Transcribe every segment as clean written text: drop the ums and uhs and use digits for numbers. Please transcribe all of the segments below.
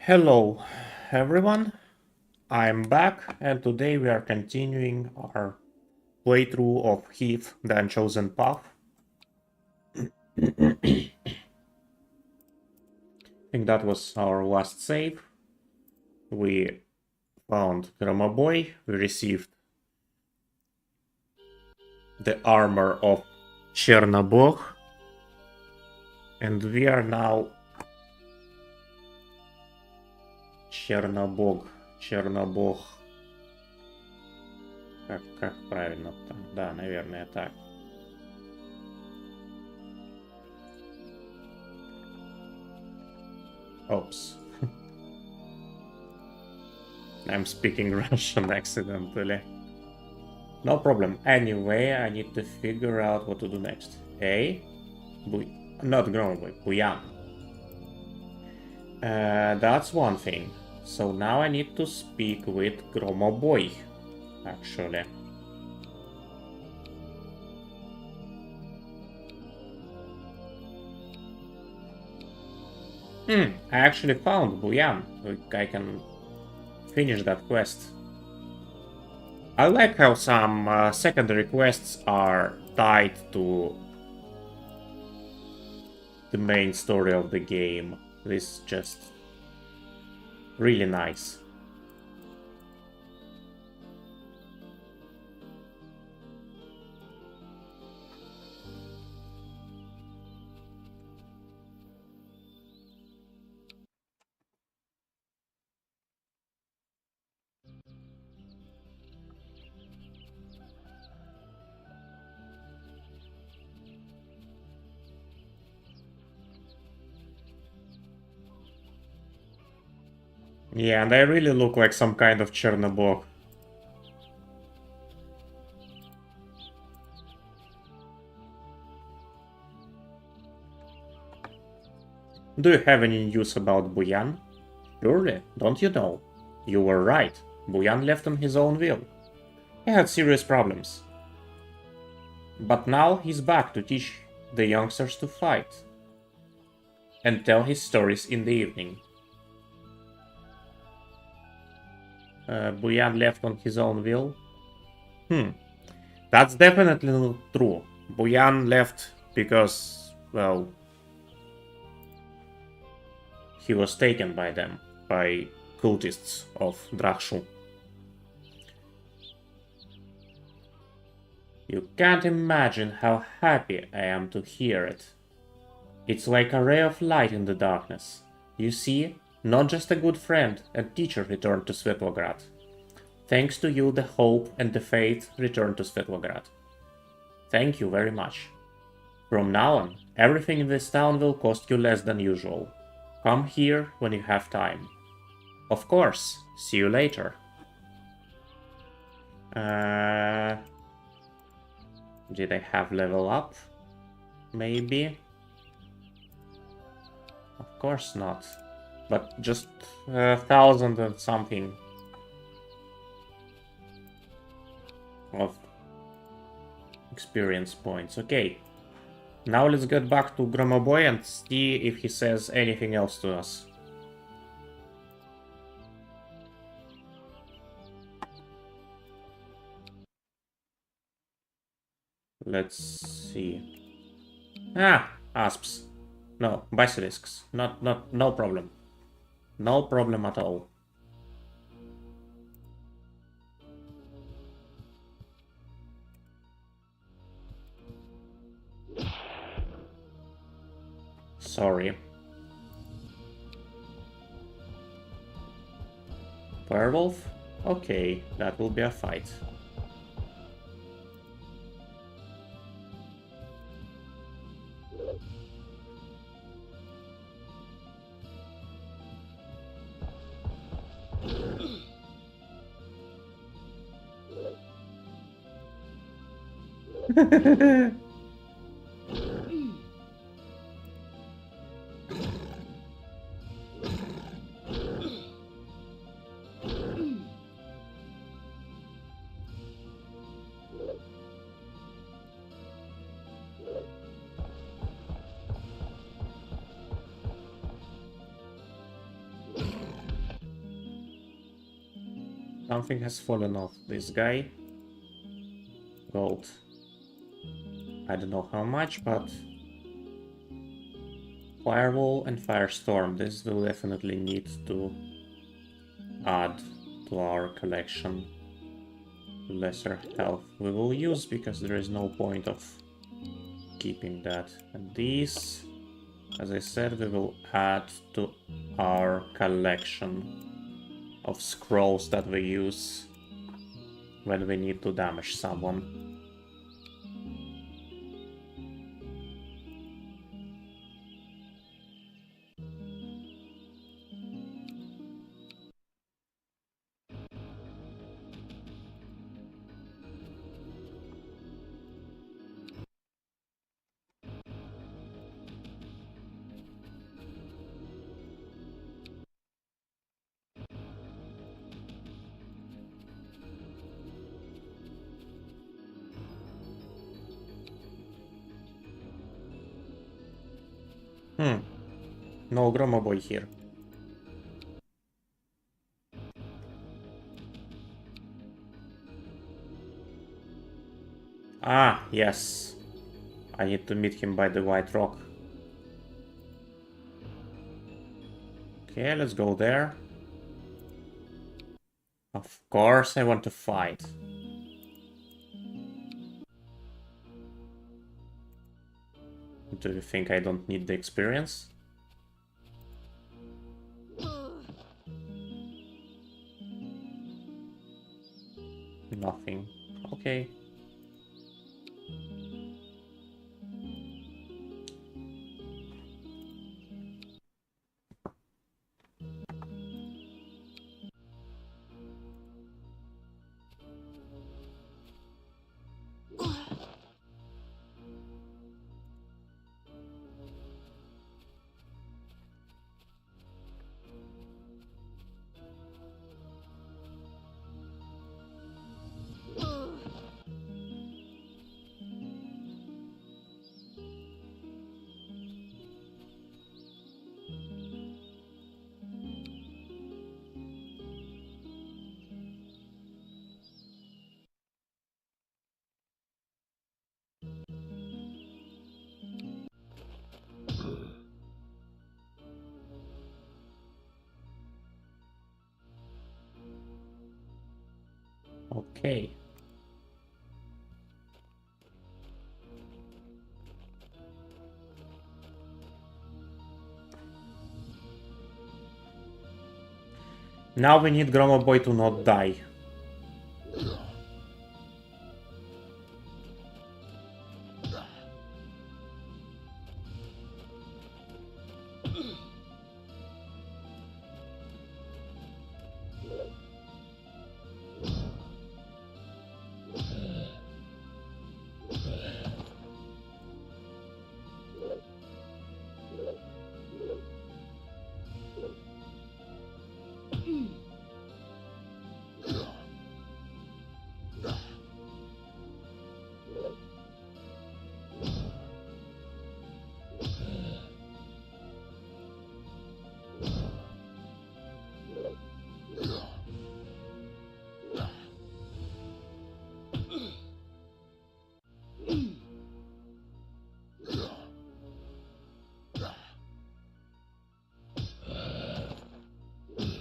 Hello everyone, I'm back and today we are continuing our playthrough of Heath, the Unchosen Path. I think that was our last save. We found Gromoboy, we received the armor of Chernobog, and we are now... Chernobog. Как правильно там? Да, наверное, так. Oops. I'm speaking Russian accidentally. No problem. Anyway, I need to figure out what to do next. Hey? Not Gromoboy, Buyan. That's one thing. So now I need to speak with Gromoboy, actually. I actually found Buyan. I can finish that quest. I like how some secondary quests are tied to the main story of the game. This is just really nice. Yeah, and I really look like some kind of Chernobog. Do you have any news about Buyan? Surely, don't you know? You were right. Buyan left on his own will. He had serious problems. But now he's back to teach the youngsters to fight. And tell his stories in the evening. Buyan left on his own will? That's definitely not true. Buyan left because, well, he was taken by them, by cultists of Drakshu. You can't imagine how happy I am to hear it. It's like a ray of light in the darkness. You see, not just a good friend and teacher returned to Svetlograd. Thanks to you, the hope and the faith returned to Svetlograd. Thank you very much. From now on, everything in this town will cost you less than usual. Come here when you have time. Of course, see you later. Did I have level up? Maybe? Of course not. But just 1,000 and something of experience points. Okay. Now let's get back to Gromoboy and see if he says anything else to us. Let's see. Asps. No, basilisks. No problem. No problem at all. Sorry. Werewolf? Okay, that will be a fight. Something has fallen off this guy. Gold. I don't know how much, but... Firewall and Firestorm. This will definitely need to add to our collection. Lesser health we will use because there is no point of keeping that. And these, as I said, we will add to our collection of scrolls that we use when we need to damage someone. No Gromoboy here. Ah, yes. I need to meet him by the White Rock. Okay, let's go there. Of course I want to fight. Do you think I don't need the experience? Nothing. Okay. Okay. Now we need Gromoboy to not die.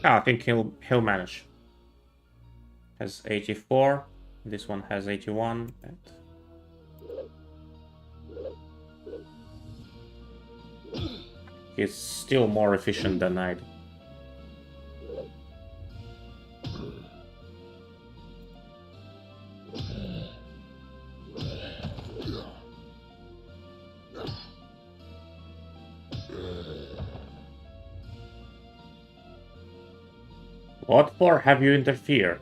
I think he'll manage. Has 84. This one has 81. And he's still more efficient than I do. What for have you interfered?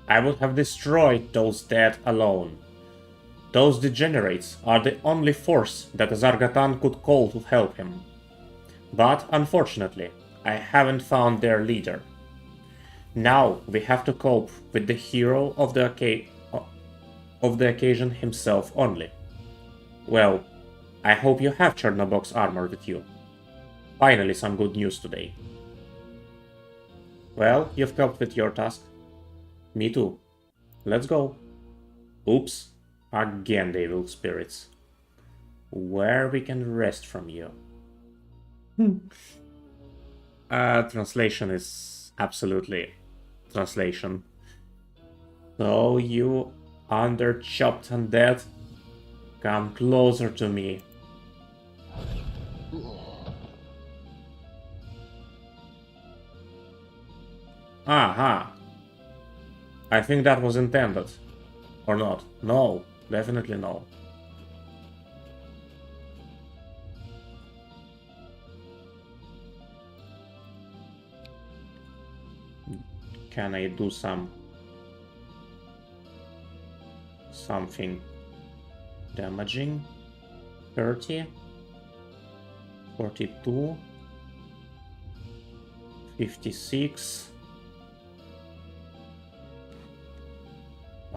I would have destroyed those dead alone. Those degenerates are the only force that Azarga-tan could call to help him. But, unfortunately, I haven't found their leader. Now we have to cope with the hero of the occasion himself only. Well, I hope you have Chernobog's armor with you. Finally some good news today. Well, you've coped with your task. Me too. Let's go. Oops. Again the evil spirits. Where we can rest from you. Translation is absolutely translation. So you underchopped undead, come closer to me. Aha! I think that was intended. Or not? No, definitely no. Can I do something damaging? 30, 42, 56.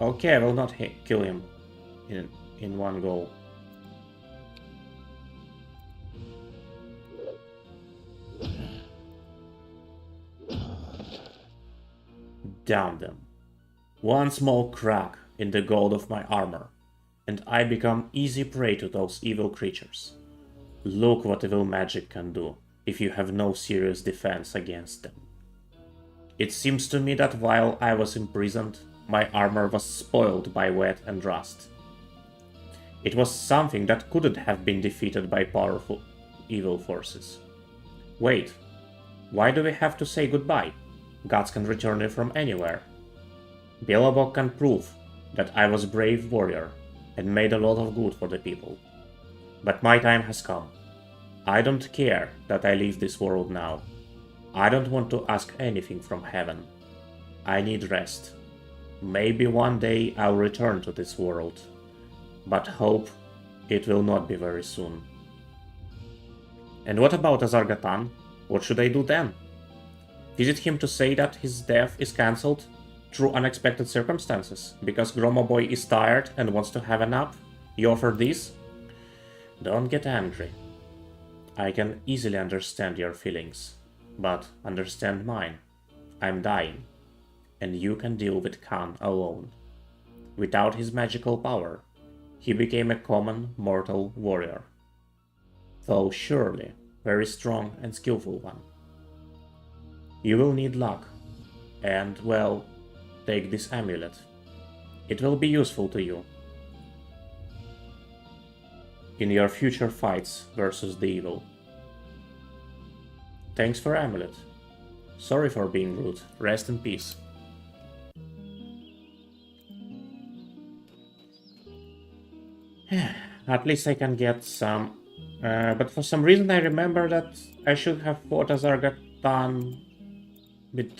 Okay, I will not kill him in one go. Down them. One small crack in the gold of my armor, and I become easy prey to those evil creatures. Look what evil magic can do if you have no serious defense against them. It seems to me that while I was imprisoned, my armor was spoiled by wet and rust. It was something that couldn't have been defeated by powerful evil forces. Wait, why do we have to say goodbye? Gods can return you from anywhere. Belobog can prove that I was a brave warrior and made a lot of good for the people. But my time has come. I don't care that I leave this world now. I don't want to ask anything from heaven. I need rest. Maybe one day I'll return to this world, but hope it will not be very soon. And what about Azarga-tan? What should I do then? Visit him to say that his death is cancelled through unexpected circumstances, because Gromoboy is tired and wants to have a nap? You offer this? Don't get angry. I can easily understand your feelings, but understand mine. I'm dying, and you can deal with Khan alone. Without his magical power, he became a common mortal warrior, though surely very strong and skillful one. You will need luck, and, well, take this amulet. It will be useful to you in your future fights versus the evil. Thanks for amulet. Sorry for being rude. Rest in peace. At least I can get some. But for some reason I remember that I should have fought Azarga-tan with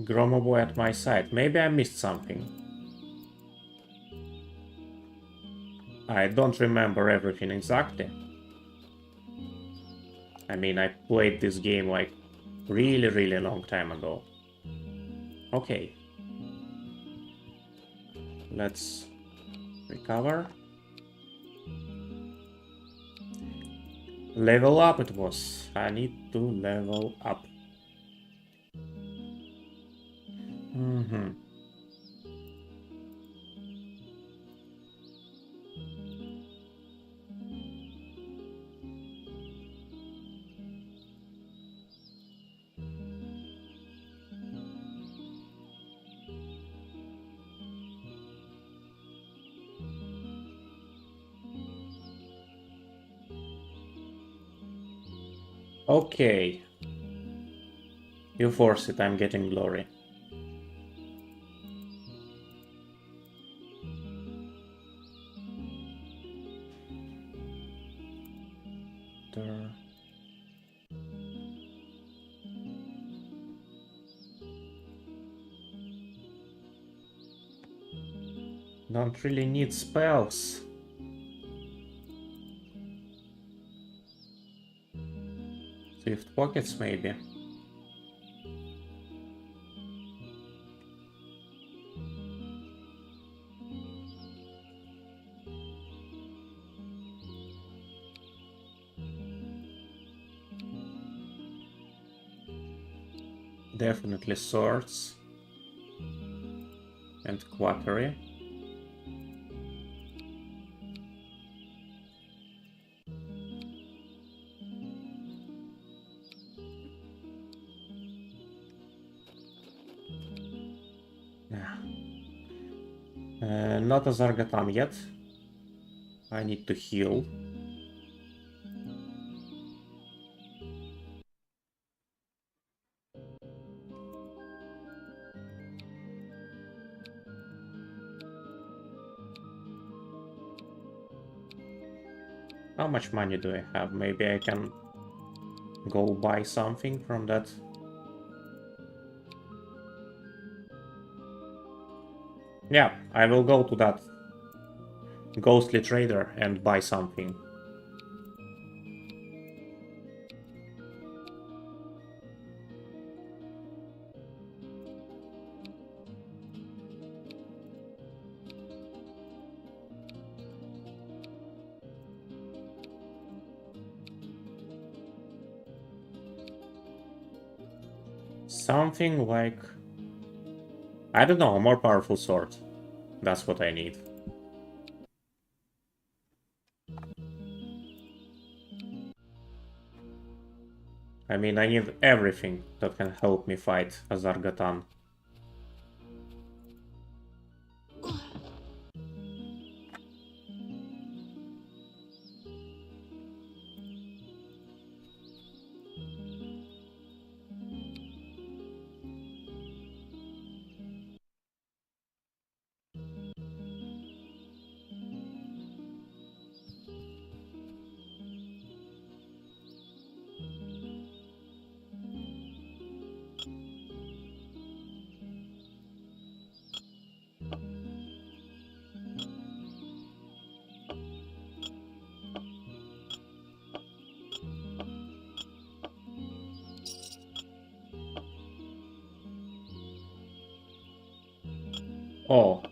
Gromoboy at my side. Maybe I missed something. I don't remember everything exactly. I mean, I played this game like really long time ago. Okay. Let's recover. Level up it was. I need to level up. Okay. You force it, I'm getting glory. Don't really need spells. Swift pockets, maybe. Definitely swords. and quackery. Not Azarga-tan yet. I need to heal. How much money do I have? Maybe I can go buy something from that. Yeah, I will go to that ghostly trader and buy something. Something like... I don't know, a more powerful sword. That's what I need. I mean, I need everything that can help me fight Azarga-tan. Oh,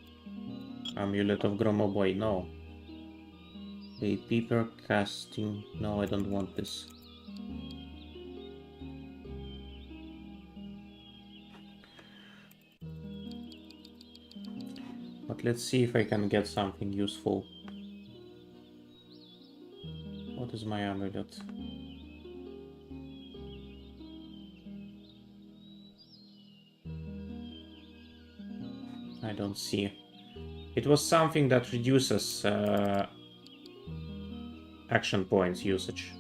Amulet of Gromoboy, no. A paper casting, no, I don't want this. But let's see if I can get something useful. What is my amulet? I don't see. It was something that reduces action points usage.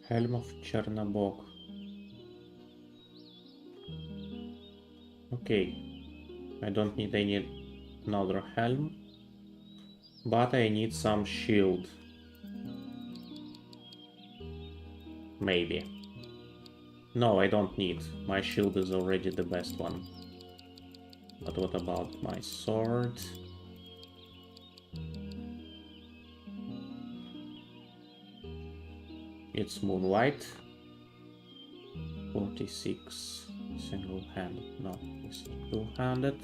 Helm of Chernobog. Okay, I don't need another helm, but I need some shield. Maybe. No, I don't need. My shield is already the best one. But what about my sword? It's Moonlight. 46. Single-handed. No, it's two-handed.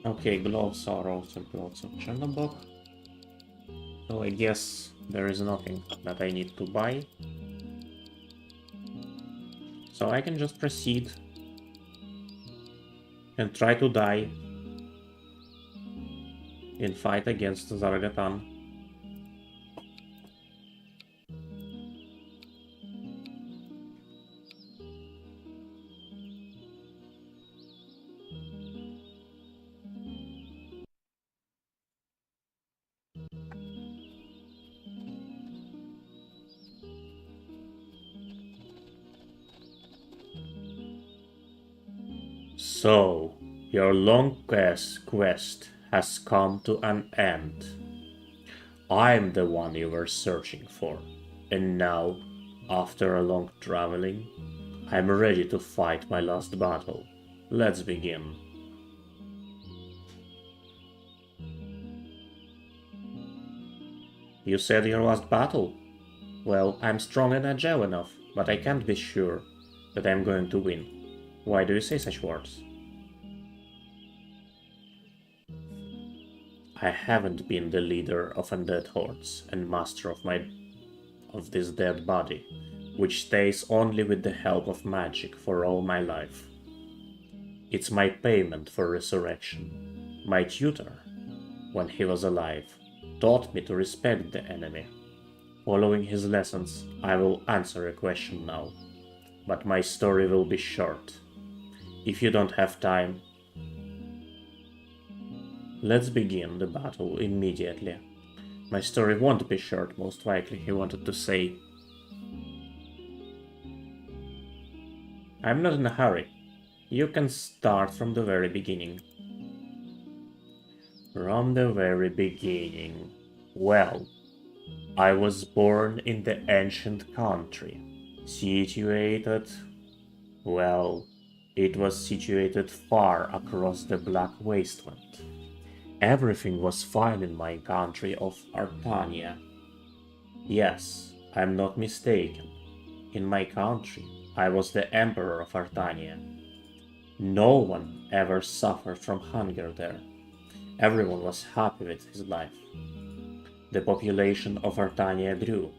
Okay, gloves are also gloves of Chernobog. So I guess there is nothing that I need to buy. So I can just proceed and try to die in fight against Azarga-tan. So, your long quest has come to an end. I'm the one you were searching for, and now, after a long traveling, I'm ready to fight my last battle. Let's begin. You said your last battle? Well, I'm strong and agile enough, but I can't be sure that I'm going to win. Why do you say such words? I haven't been the leader of undead hordes and master of this dead body, which stays only with the help of magic for all my life. It's my payment for resurrection. My tutor, when he was alive, taught me to respect the enemy. Following his lessons, I will answer a question now, but my story will be short. If you don't have time, let's begin the battle immediately. My story won't be short, most likely, he wanted to say. I'm not in a hurry. You can start from the very beginning. From the very beginning. Well, I was born in the ancient country, situated... well, it was situated far across the Black Wasteland. Everything was fine in my country of Artania. Yes, I'm not mistaken. In my country, I was the Emperor of Artania. No one ever suffered from hunger there. Everyone was happy with his life. The population of Artania grew.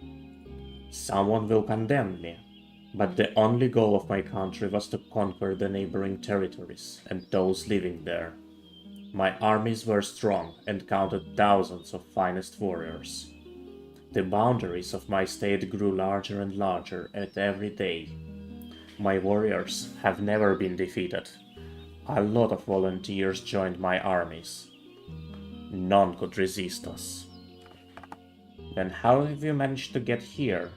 Someone will condemn me, but the only goal of my country was to conquer the neighboring territories and those living there. My armies were strong and counted thousands of finest warriors. The boundaries of my state grew larger and larger at every day. My warriors have never been defeated. A lot of volunteers joined my armies. None could resist us. Then how have you managed to get here,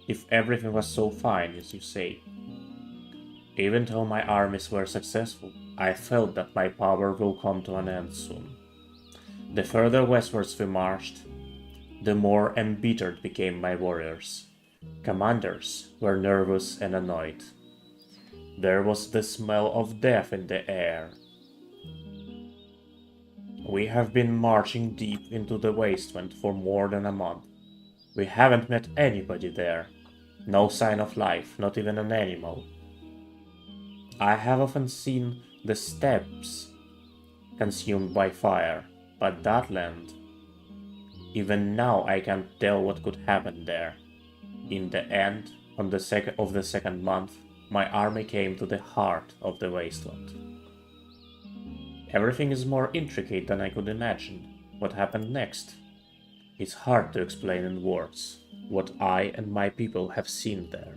if everything was so fine, as you say? Even though my armies were successful, I felt that my power will come to an end soon. The further westwards we marched, the more embittered became my warriors. Commanders were nervous and annoyed. There was the smell of death in the air. We have been marching deep into the wasteland for more than a month. We haven't met anybody there. No sign of life, not even an animal. I have often seen the steppes consumed by fire, but that land... even now I can't tell what could happen there. In the end, on the second month, my army came to the heart of the wasteland. Everything is more intricate than I could imagine. What happened next? It's hard to explain in words what I and my people have seen there.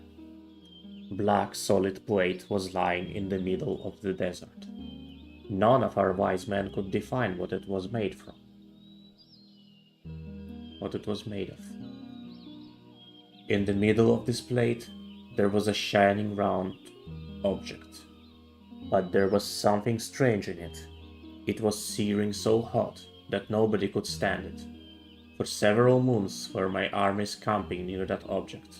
Black solid plate was lying in the middle of the desert. None of our wise men could define what it was made from. What it was made of. In the middle of this plate, there was a shining round object. But there was something strange in it. It was searing so hot that nobody could stand it. For several moons were my armies camping near that object.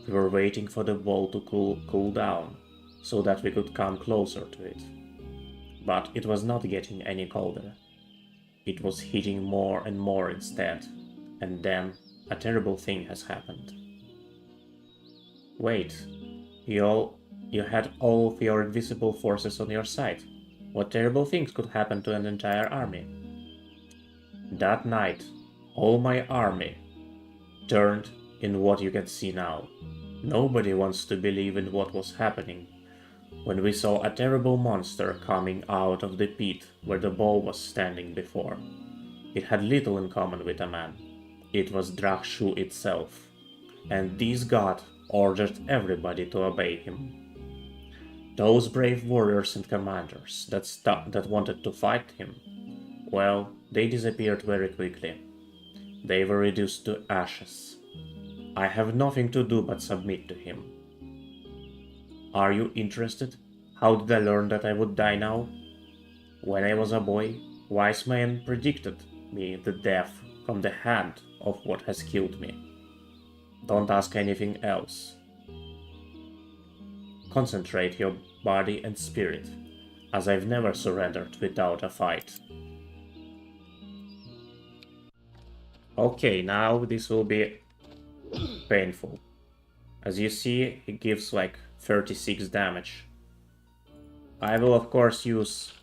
We were waiting for the ball to cool down, so that we could come closer to it. But it was not getting any colder. It was heating more and more instead, and then a terrible thing has happened. Wait, you had all of your invisible forces on your side. What terrible things could happen to an entire army? That night, all my army turned in what you can see now. Nobody wants to believe in what was happening when we saw a terrible monster coming out of the pit where the ball was standing before. It had little in common with a man. It was Drakshu itself, and this god ordered everybody to obey him. Those brave warriors and commanders that wanted to fight him, well, they disappeared very quickly. They were reduced to ashes. I have nothing to do but submit to him. Are you interested? How did I learn that I would die now? When I was a boy, Wise man predicted me the death from the hand of what has killed me. Don't ask anything else. Concentrate your body and spirit, as I've never surrendered without a fight. Okay, now this will be painful. As you see, it gives like 36 damage. I will of course use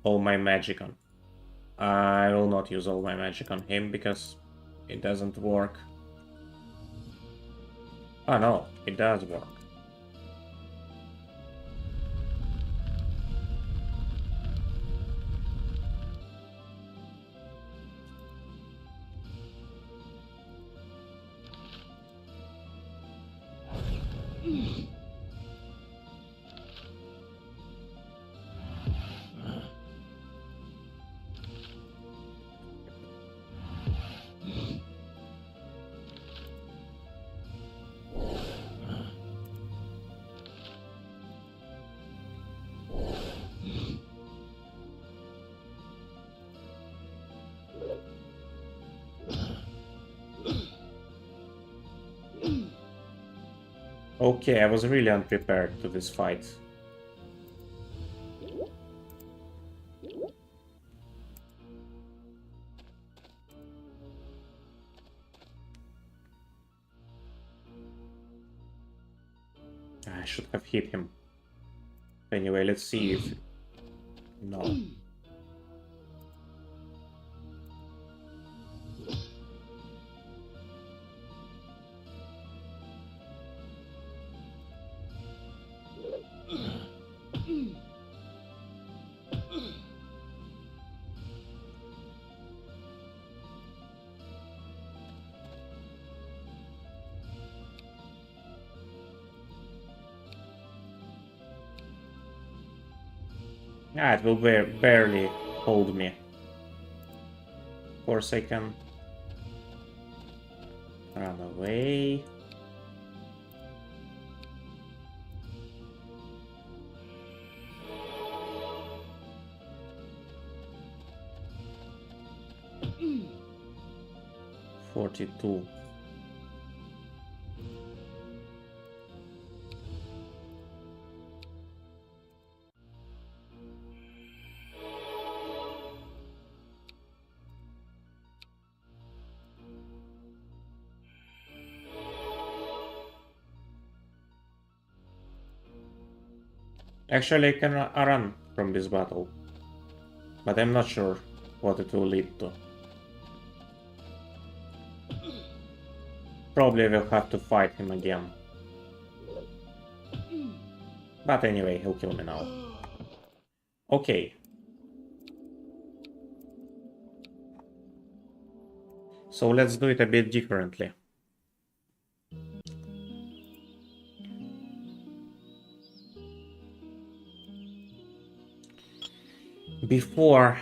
all my magic on. I will not use all my magic on him because it doesn't work. Oh no, it does work. Okay, I was really unprepared to this fight. I should have hit him. Anyway, let's see if... No. Ah, it will barely hold me. Of course I can run away. $42. Actually, I can run from this battle, but I'm not sure what it will lead to. Probably we'll have to fight him again. But anyway, he'll kill me now. Okay. So let's do it a bit differently. Before...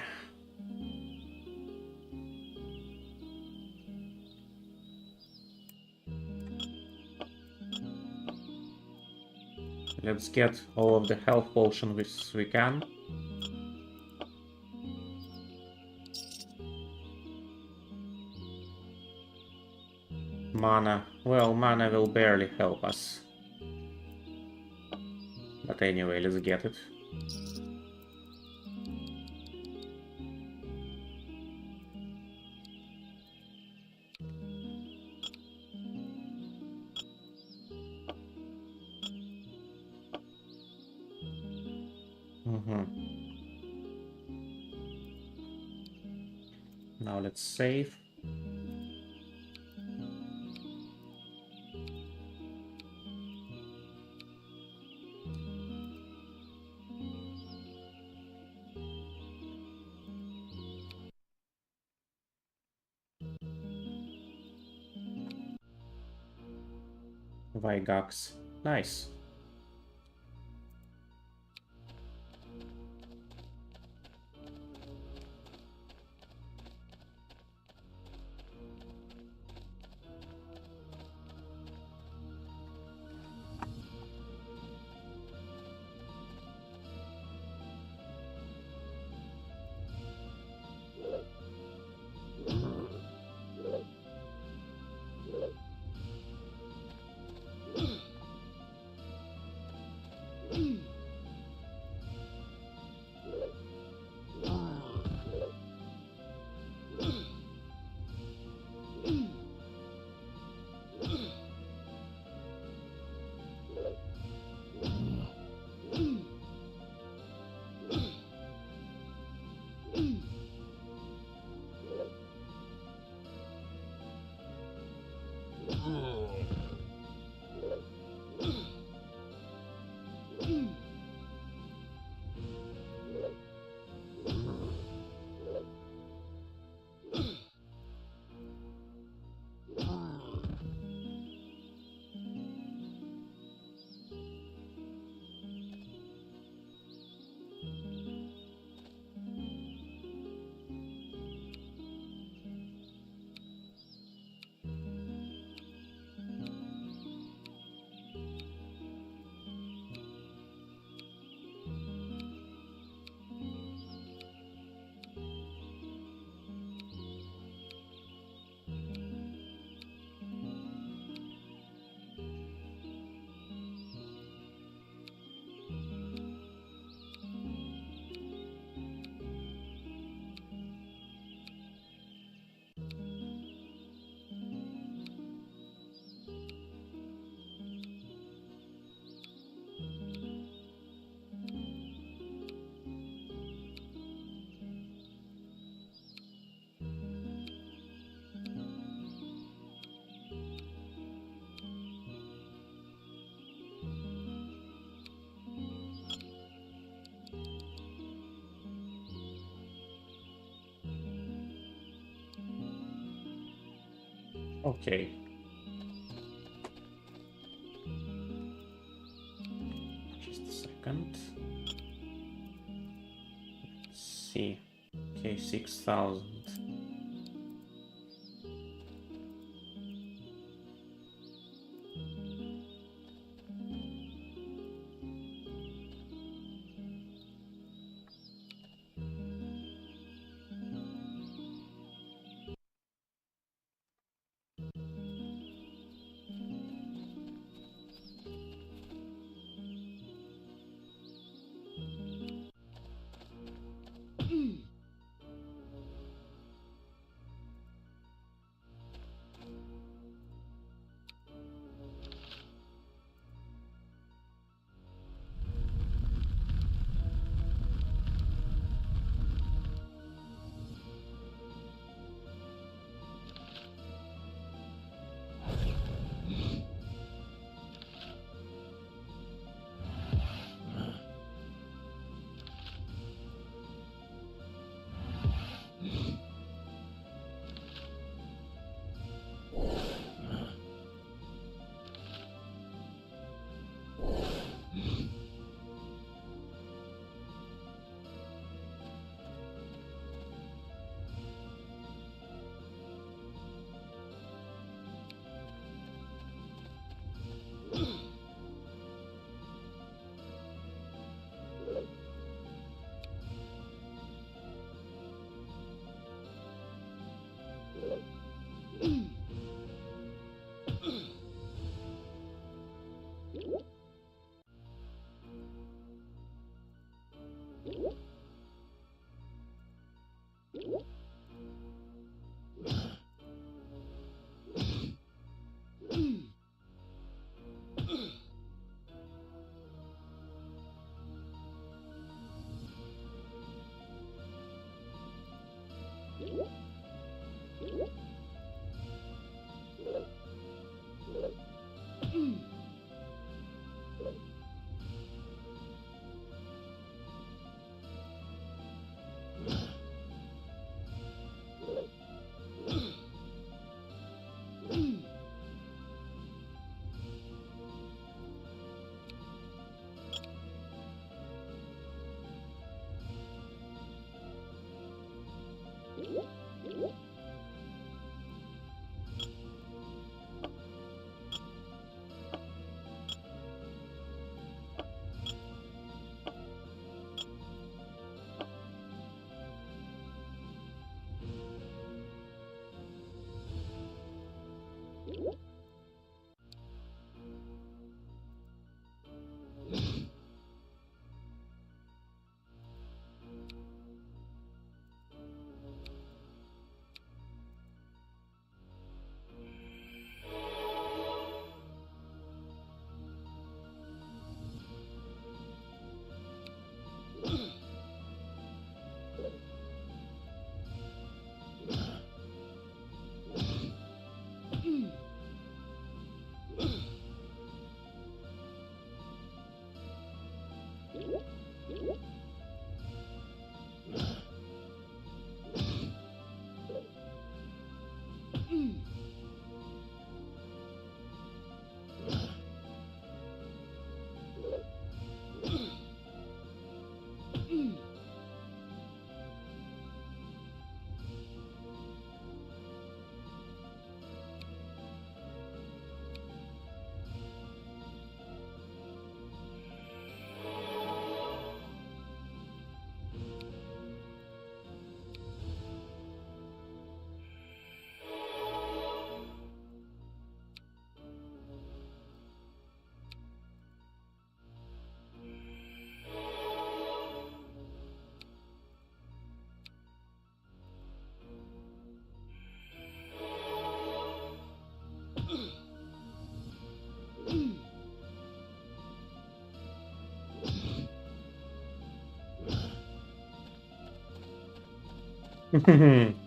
Let's get all of the health potion which we can. Mana. Well, mana will barely help us. But anyway, let's get it. Now let's save. Vygax. Nice. Okay. Just a second. Let's see. Okay, 6,000.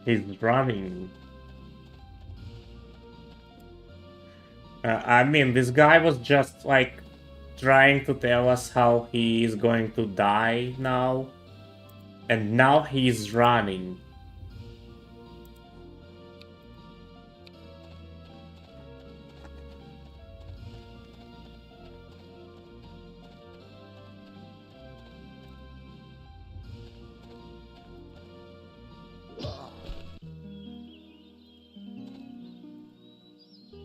He's running. I mean, this guy was just like trying to tell us how he is going to die now. And now he's running.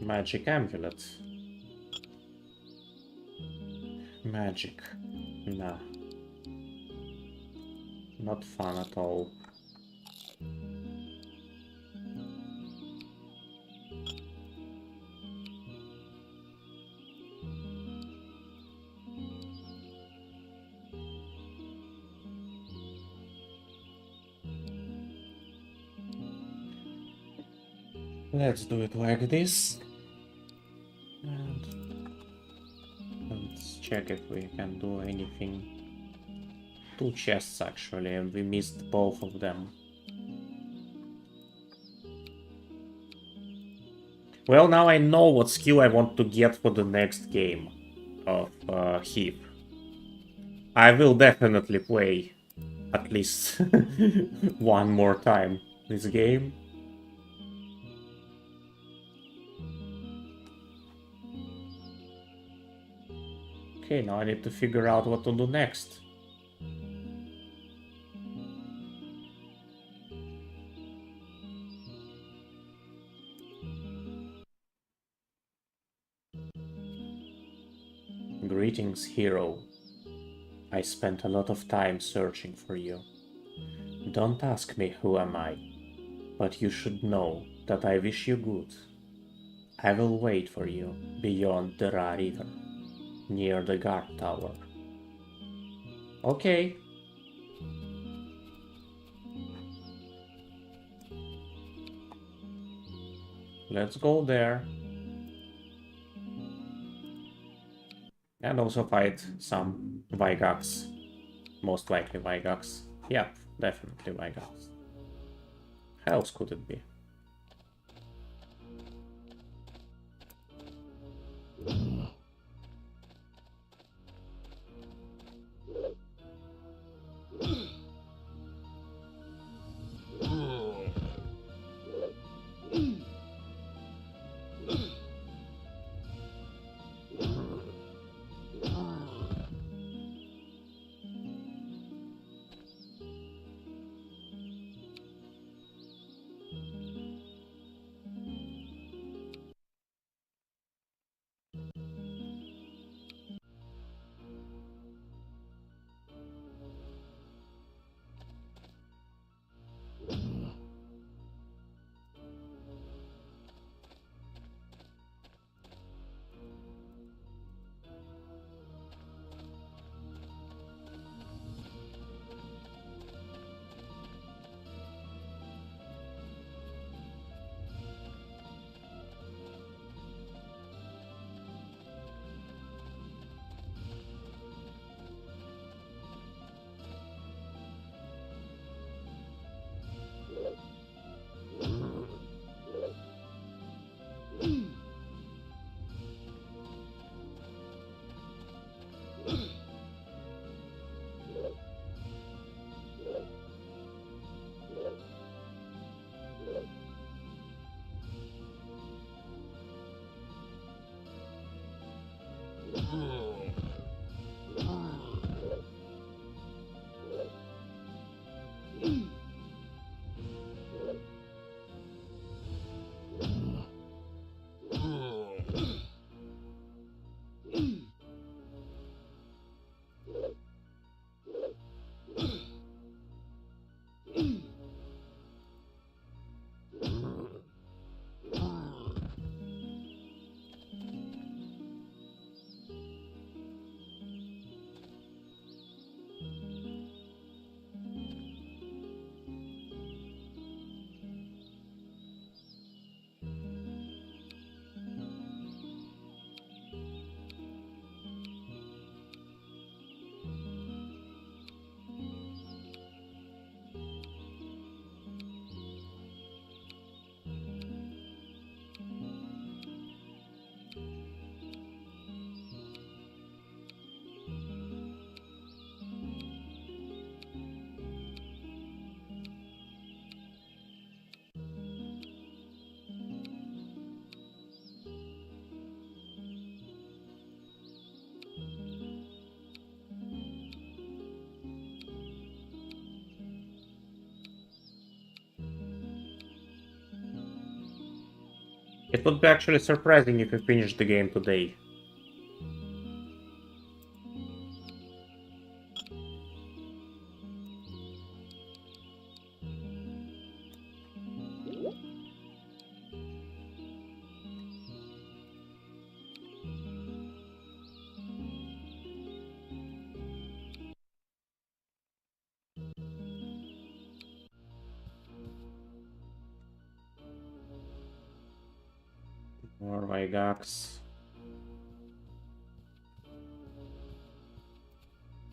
Magic amulet. Magic. Nah. Not fun at all. Let's do it like this. And let's check if we can do anything. 2 chests actually, and we missed both of them. Well, now I know what skill I want to get for the next game of Heath. I will definitely play at least one more time this game. Okay, now I need to figure out what to do next. Greetings, hero. I spent a lot of time searching for you. Don't ask me who am I, but you should know that I wish you good. I will wait for you beyond the Ra River, near the guard tower. Okay. Let's go there. And also fight some Vygax. Most likely Vygax. Yep, definitely Vygax. How else could it be? would be actually surprising if we finished the game today. More Vygax.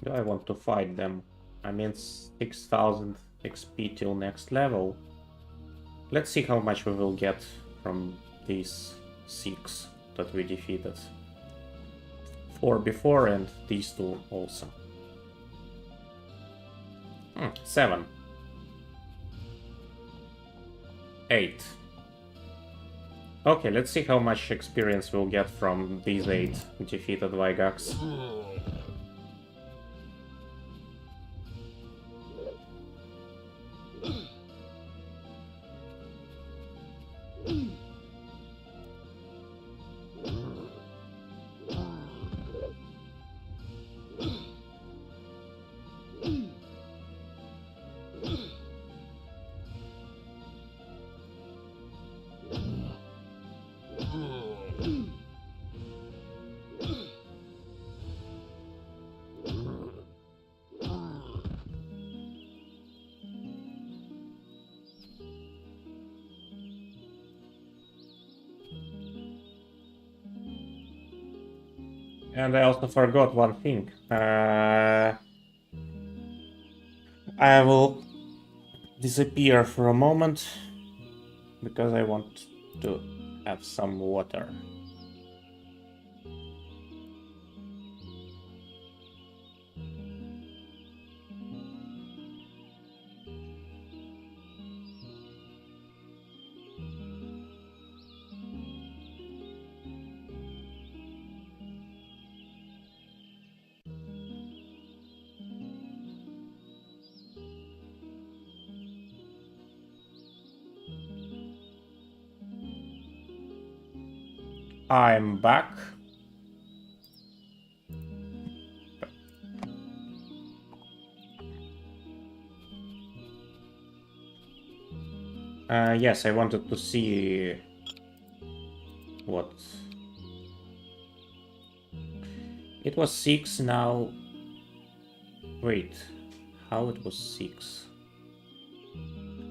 Do I want to fight them? I mean, 6000 XP till next level. Let's see how much we will get from these 6 that we defeated. 4 before and these 2 also. 7. 8. Okay, let's see how much experience we'll get from these 8 defeated Vygax. And I also forgot one thing. I will disappear for a moment because I want to have some water. I'm back. Yes, I wanted to see what... It was 6 now. Wait, how it was 6?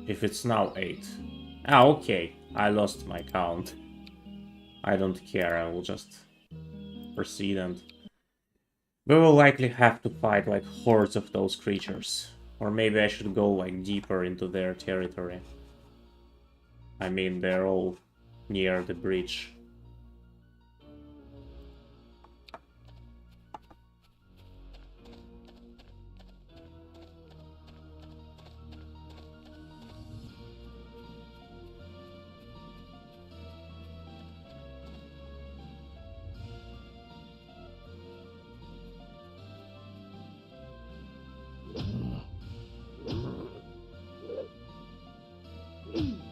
If it's now 8. Ah, okay, I lost my count. I don't care, I will just proceed and... We will likely have to fight like hordes of those creatures. Or maybe I should go like deeper into their territory. I mean, they're all near the bridge.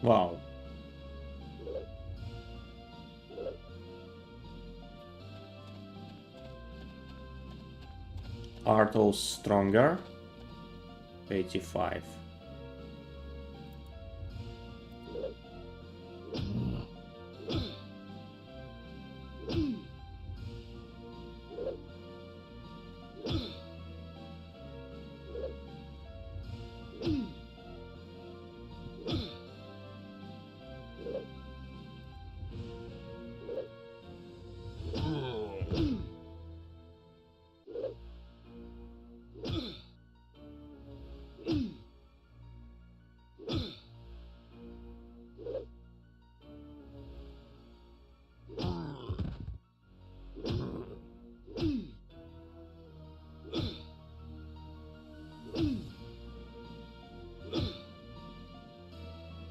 Wow. Are those stronger? 85.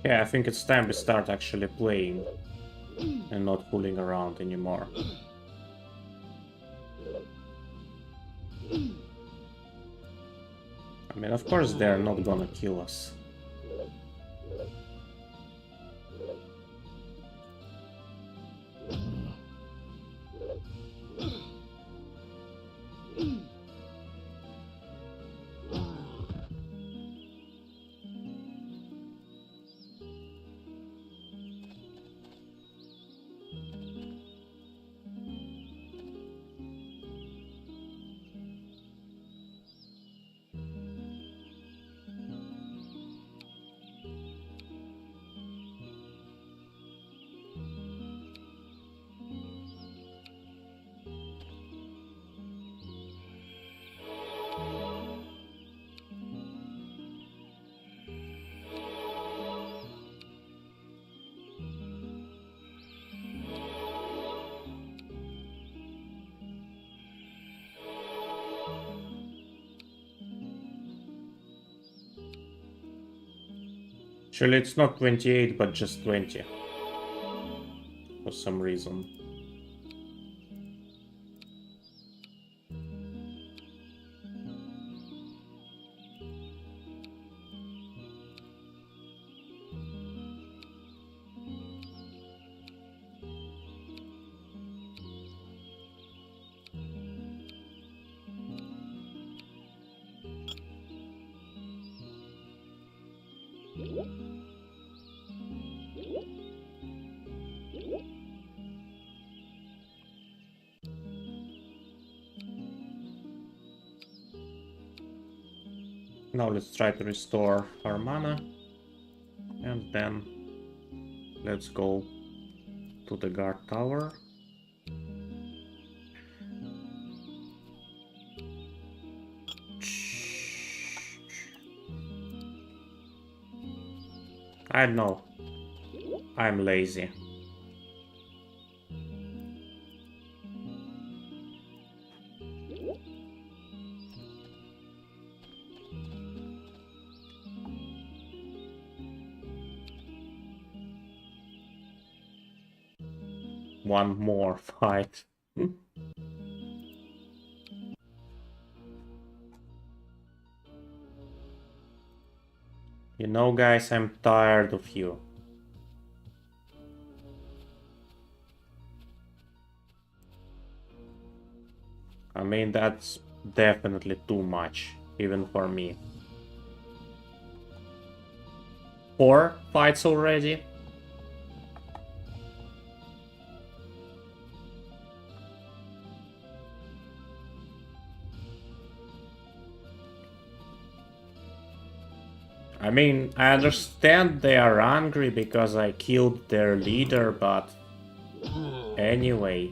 Yeah, I think it's time we start actually playing and not fooling around anymore. I mean, of course they're not gonna kill us. Actually, it's not 28, but just 20. For some reason. Now let's try to restore our mana. And then let's go to the guard tower. I know. I'm lazy. One more fight. You know, guys, I'm tired of you. I mean, that's definitely too much, even for me. 4 fights already? I mean, I understand they are angry because I killed their leader, but anyway.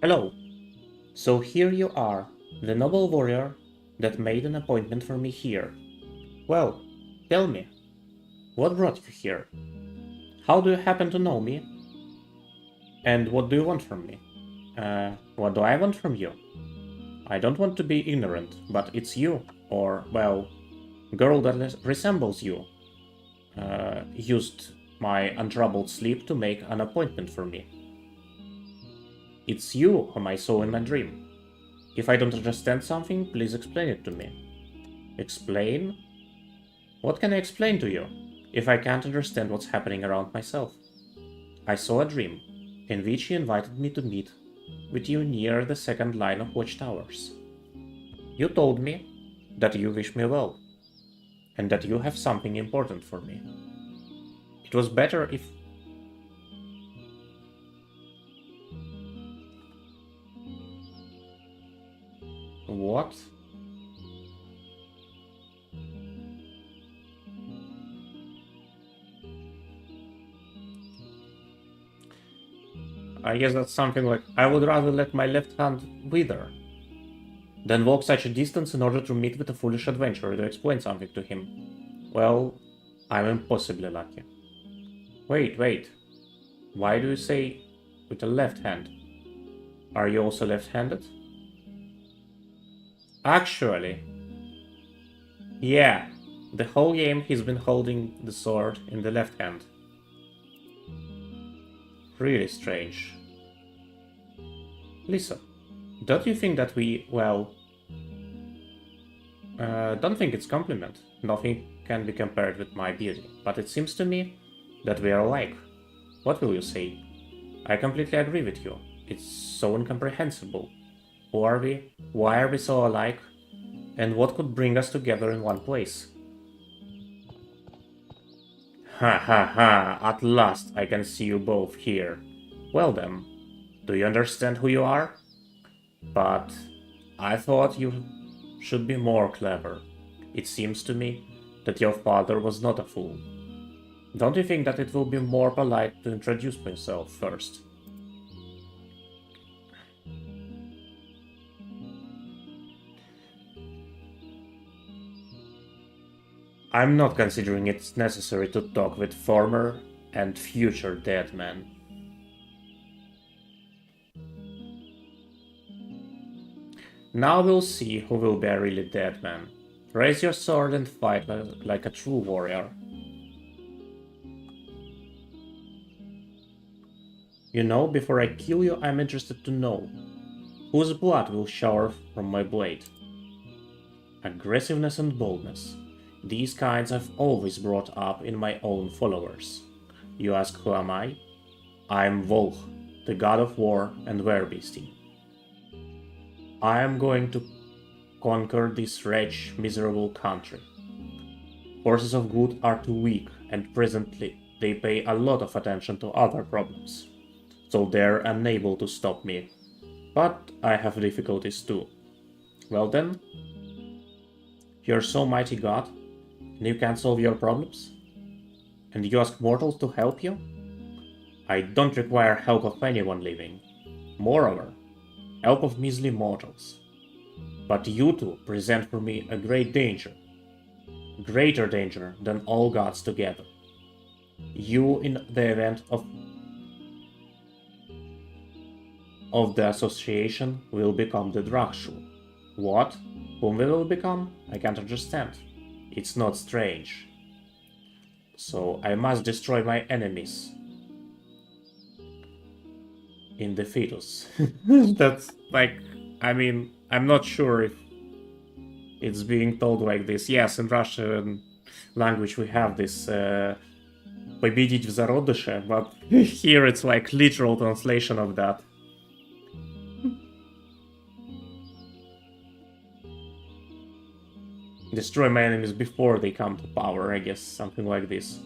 Hello. So here you are, the noble warrior that made an appointment for me here. Well, tell me, what brought you here? How do you happen to know me? And what do you want from me? What do I want from you? I don't want to be ignorant, but it's you, or, well, girl that resembles you, used my untroubled sleep to make an appointment for me. It's you whom I saw in my dream. If I don't understand something, please explain it to me. Explain? What can I explain to you, if I can't understand what's happening around myself? I saw a dream, in which you invited me to meet with you near the second line of watchtowers. You told me that you wish me well, and that you have something important for me. It was better if... What? I guess that's something like, I would rather let my left hand wither than walk such a distance in order to meet with a foolish adventurer to explain something to him. Well, I'm impossibly lucky. Wait. Why do you say with the left hand? Are you also left-handed? Actually, yeah. The whole game he's been holding the sword in the left hand. Really strange. Listen, don't you think that we, well... don't think it's compliment. Nothing can be compared with my beauty, but it seems to me that we are alike. What will you say? I completely agree with you. It's so incomprehensible. Who are we? Why are we so alike? And what could bring us together in one place? Ha ha ha, at last I can see you both here. Well then, do you understand who you are? But I thought you should be more clever. It seems to me that your father was not a fool. Don't you think that it will be more polite to introduce myself first? I'm not considering it's necessary to talk with former and future dead men. Now we'll see who will be a really dead man. Raise your sword and fight like a true warrior. You know, before I kill you, I'm interested to know whose blood will shower from my blade. Aggressiveness and boldness. These kinds I've always brought up in my own followers. You ask who am I? I'm Volk, the god of war and werebeasting. I am going to conquer this wretched, miserable country. Forces of good are too weak, and presently they pay a lot of attention to other problems, so they're unable to stop me. But I have difficulties too. Well then, you're so mighty god, and you can't solve your problems? And you ask mortals to help you? I don't require help of anyone living. Moreover, help of measly mortals. But you two present for me a great danger. Greater danger than all gods together. You, in the event of the association, will become the Drakshu. What? Whom we will become? I can't understand. It's not strange. So I must destroy my enemies. In the fetus. That's like, I mean, I'm not sure if it's being told like this. Yes, in Russian language we have this победить в зародыше, but here it's like literal translation of that. Destroy my enemies before they come to power, I guess, something like this.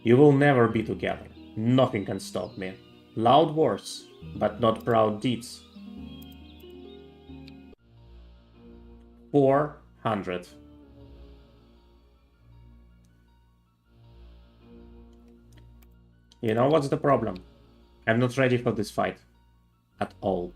You will never be together. Nothing can stop me. Loud words, but not proud deeds. 400. You know what's the problem? I'm not ready for this fight. At all.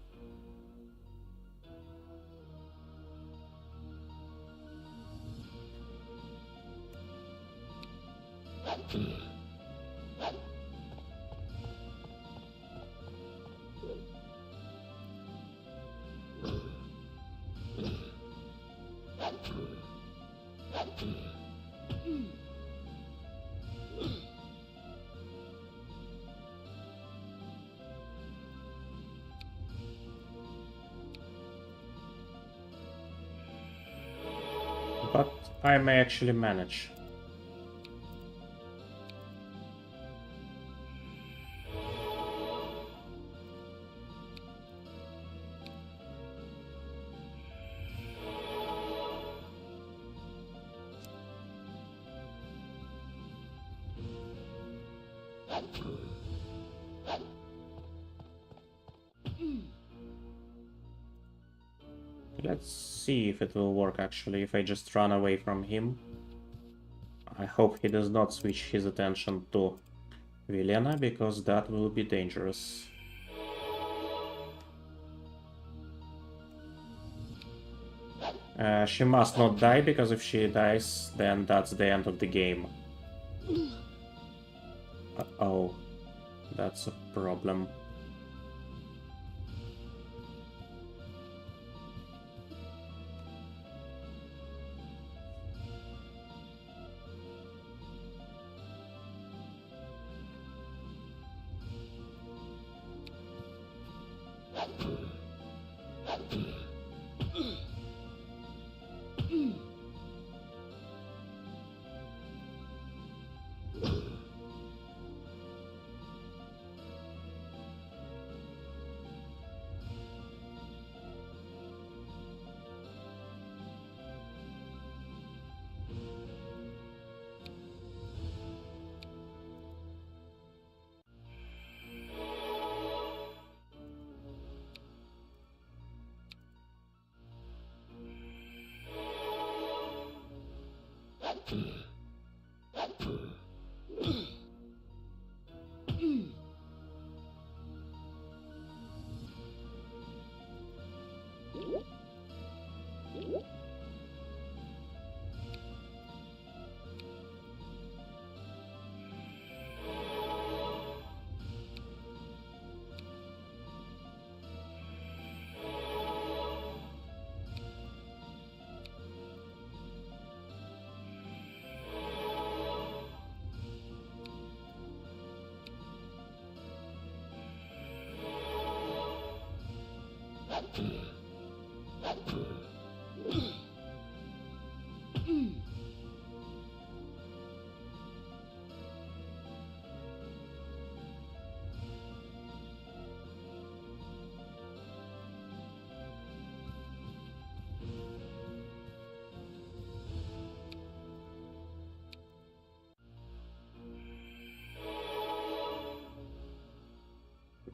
But I may actually manage. Let's see if it will work actually, if I just run away from him. I hope he does not switch his attention to Vilena, because that will be dangerous. She must not die, because if she dies, then that's the end of the game. Uh-oh, that's a problem.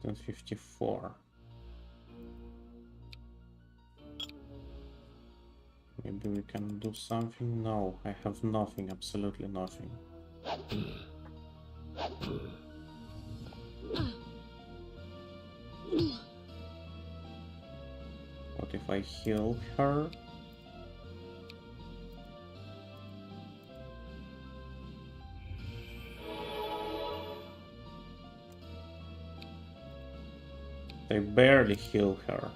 $54. Maybe we can do something? No, I have nothing, absolutely nothing. What if I heal her? I barely heal her.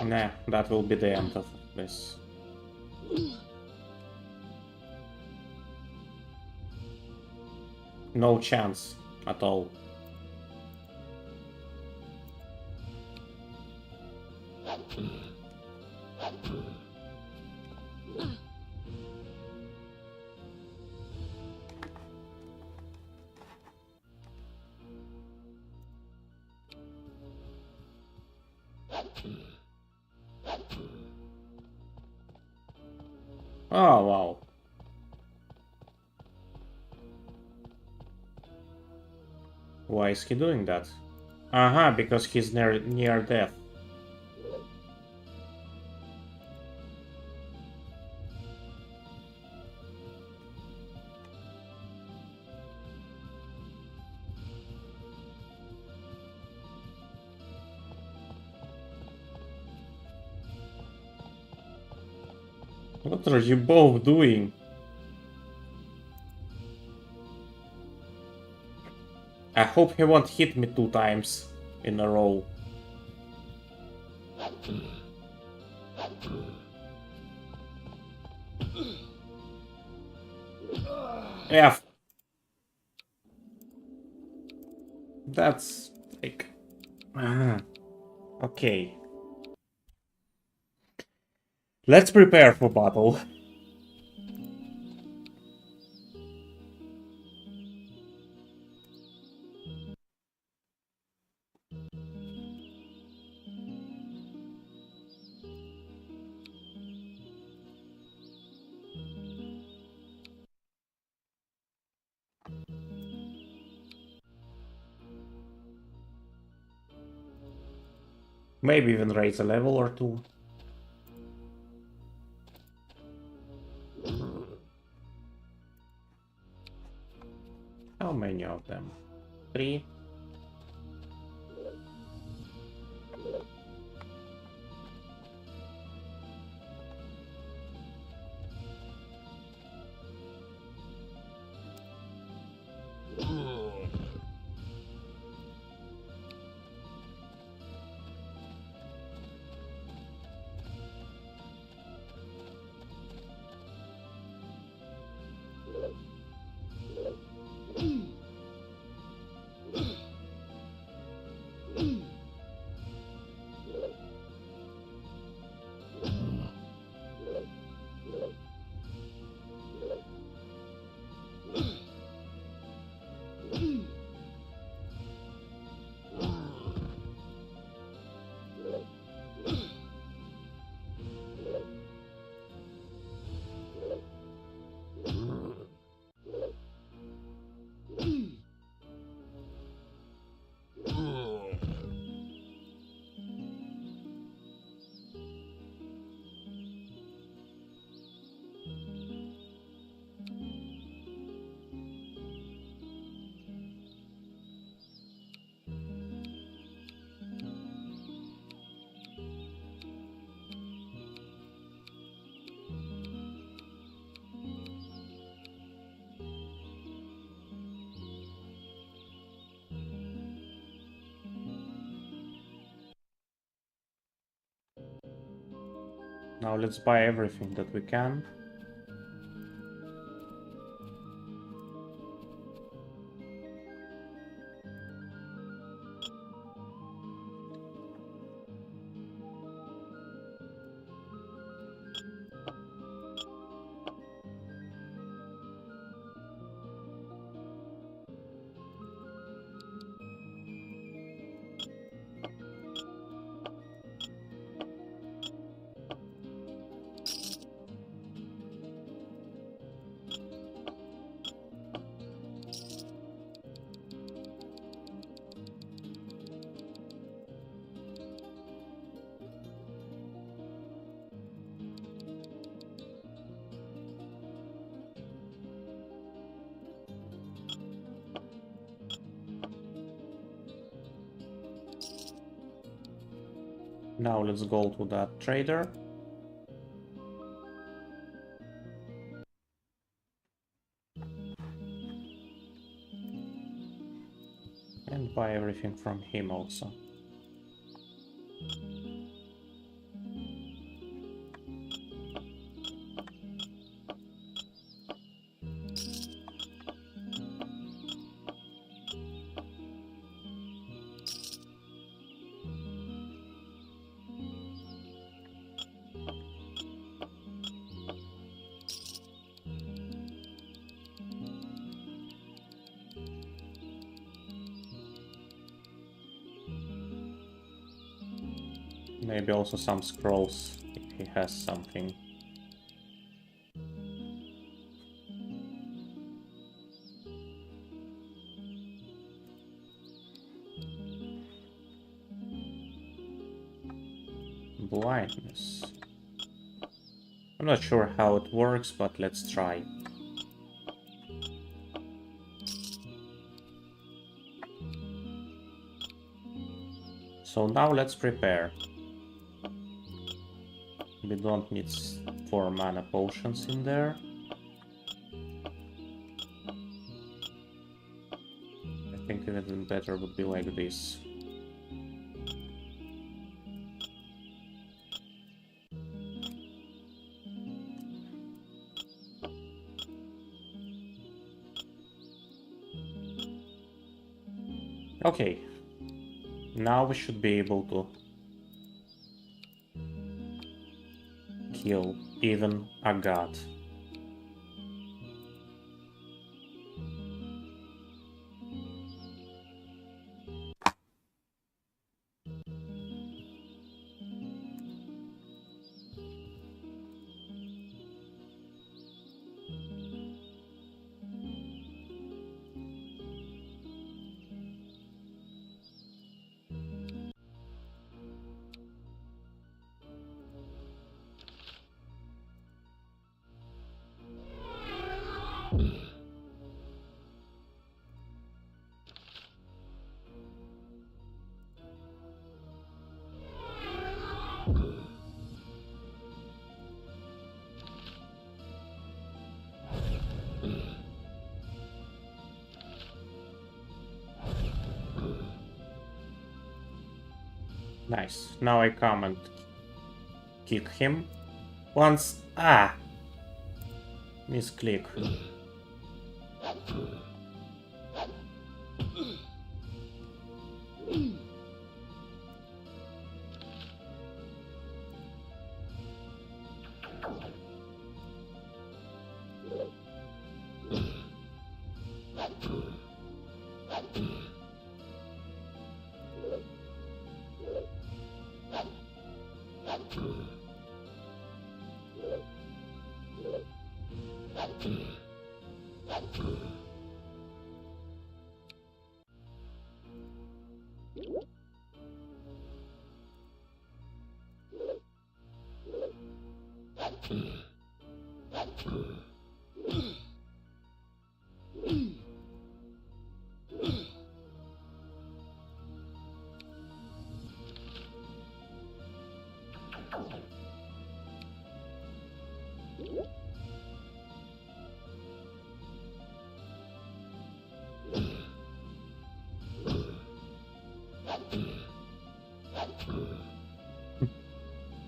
Nah, that will be the end of this. No chance at all. Oh, wow. Why is he doing that? Aha, because he's near death. What are you both doing? I hope he won't hit me 2 times in a row. Yeah. That's like... Okay. Let's prepare for battle. Maybe even raise a level or 2. How many of them? 3? Now let's buy everything that we can. Now let's go to that trader. And buy everything from him also. Maybe also some scrolls, if he has something. Blindness. I'm not sure how it works, but let's try. So now let's prepare. We don't need 4 mana potions in there. I think even better would be like this. Okay, now we should be able to kill even a god. Nice. Now I come and kick him. Once. Ah! Misclick.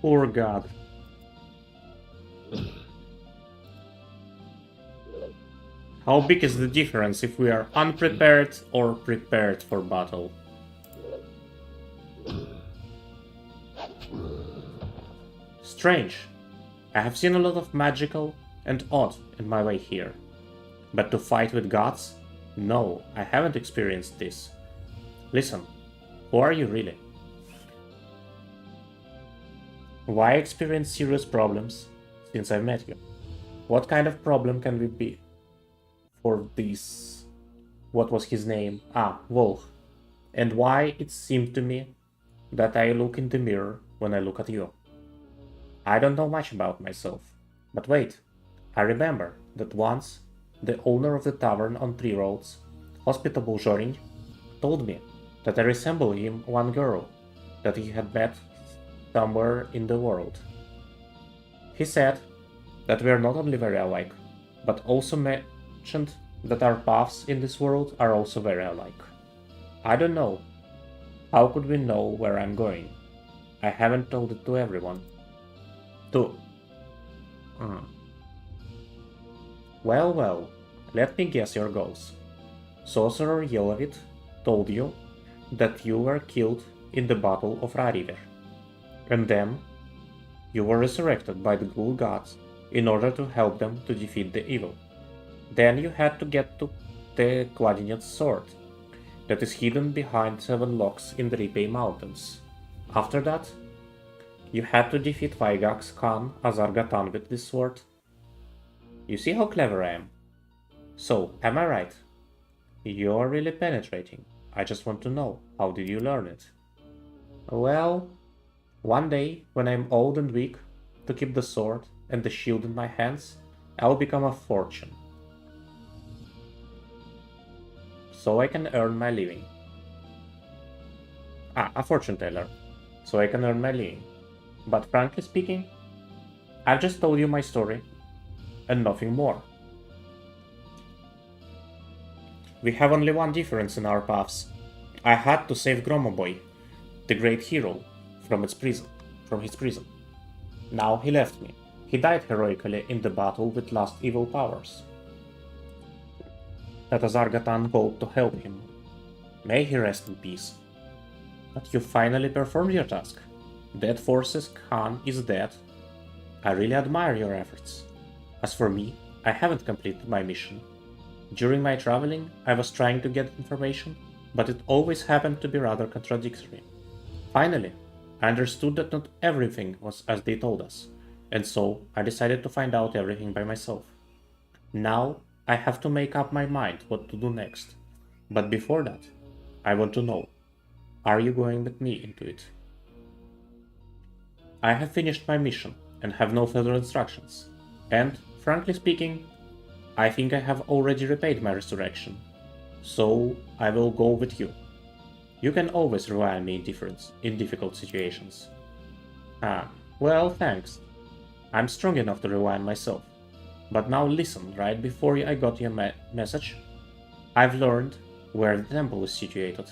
Poor god. How big is the difference if we are unprepared or prepared for battle? Strange. I have seen a lot of magical and odd in my way here. But to fight with gods? No, I haven't experienced this. Listen, who are you really? Why experience serious problems since I met you? What kind of problem can we be for this? What was his name? Ah, Volk. And why it seemed to me that I look in the mirror when I look at you. I don't know much about myself. But wait, I remember that once the owner of the tavern on Three Roads, hospitable Jorin, told me that I resemble him one girl that he had met somewhere in the world. He said that we are not only very alike, but also mentioned that our paths in this world are also very alike. I don't know. How could we know where I'm going? I haven't told it to everyone. Well, let me guess your goals. Sorcerer Yelovit told you that you were killed in the Battle of Rariver, and then you were resurrected by the ghoul gods in order to help them to defeat the evil. Then you had to get to the Gladinet's sword, that is hidden behind 7 locks in the Ripey Mountains. After that, you had to defeat Vaigak's Khan Azarga-tan with this sword. You see how clever I am? So, am I right? You're really penetrating. I just want to know, how did you learn it? Well, one day, when I'm old and weak, to keep the sword and the shield in my hands, I'll become a fortune. So I can earn my living. A fortune teller. So I can earn my living. But frankly speaking, I've just told you my story, and nothing more. We have only one difference in our paths. I had to save Gromoboy, the great hero, from his prison. Now he left me. He died heroically in the battle with last evil powers that Azarga-tan called to help him. May he rest in peace. But you finally performed your task. Dead Forces Khan is dead. I really admire your efforts. As for me, I haven't completed my mission. During my traveling, I was trying to get information, but it always happened to be rather contradictory. Finally, I understood that not everything was as they told us, and so I decided to find out everything by myself. Now, I have to make up my mind what to do next. But before that, I want to know, are you going with me into it? I have finished my mission and have no further instructions. And, frankly speaking, I think I have already repaid my resurrection. So, I will go with you. You can always rely on me in difficult situations. Well, thanks. I'm strong enough to rely on myself. But now listen, right before I got your message, I've learned where the temple is situated.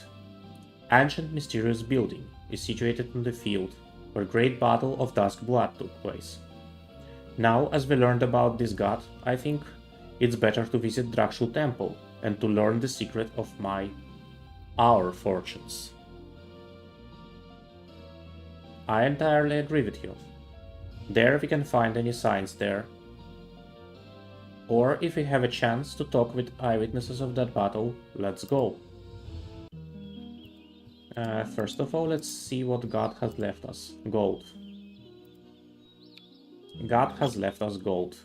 Ancient mysterious building is situated in the field where Great Battle of Dusk Blood took place. Now, as we learned about this god, I think it's better to visit Drakshu Temple and to learn the secret of our fortunes. I entirely agree with you. There we can find any signs there. Or if we have a chance to talk with eyewitnesses of that battle, let's go. First of all, let's see what God has left us. Gold. God has left us gold.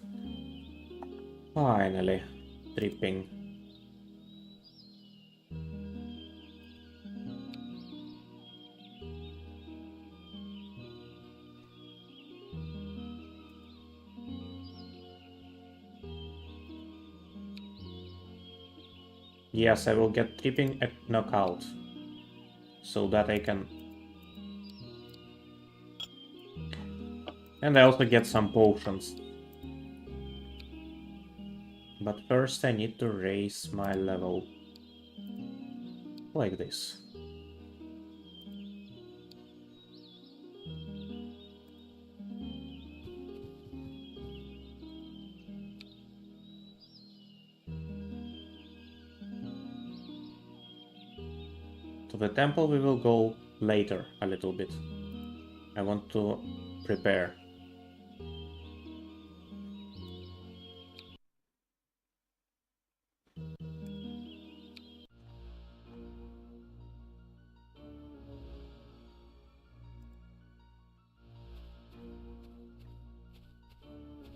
Finally. Tripping. Yes, I will get tripping at knockout. So that I can... And I also get some potions. But first I need to raise my level. Like this. To the temple we will go later a little bit. I want to prepare.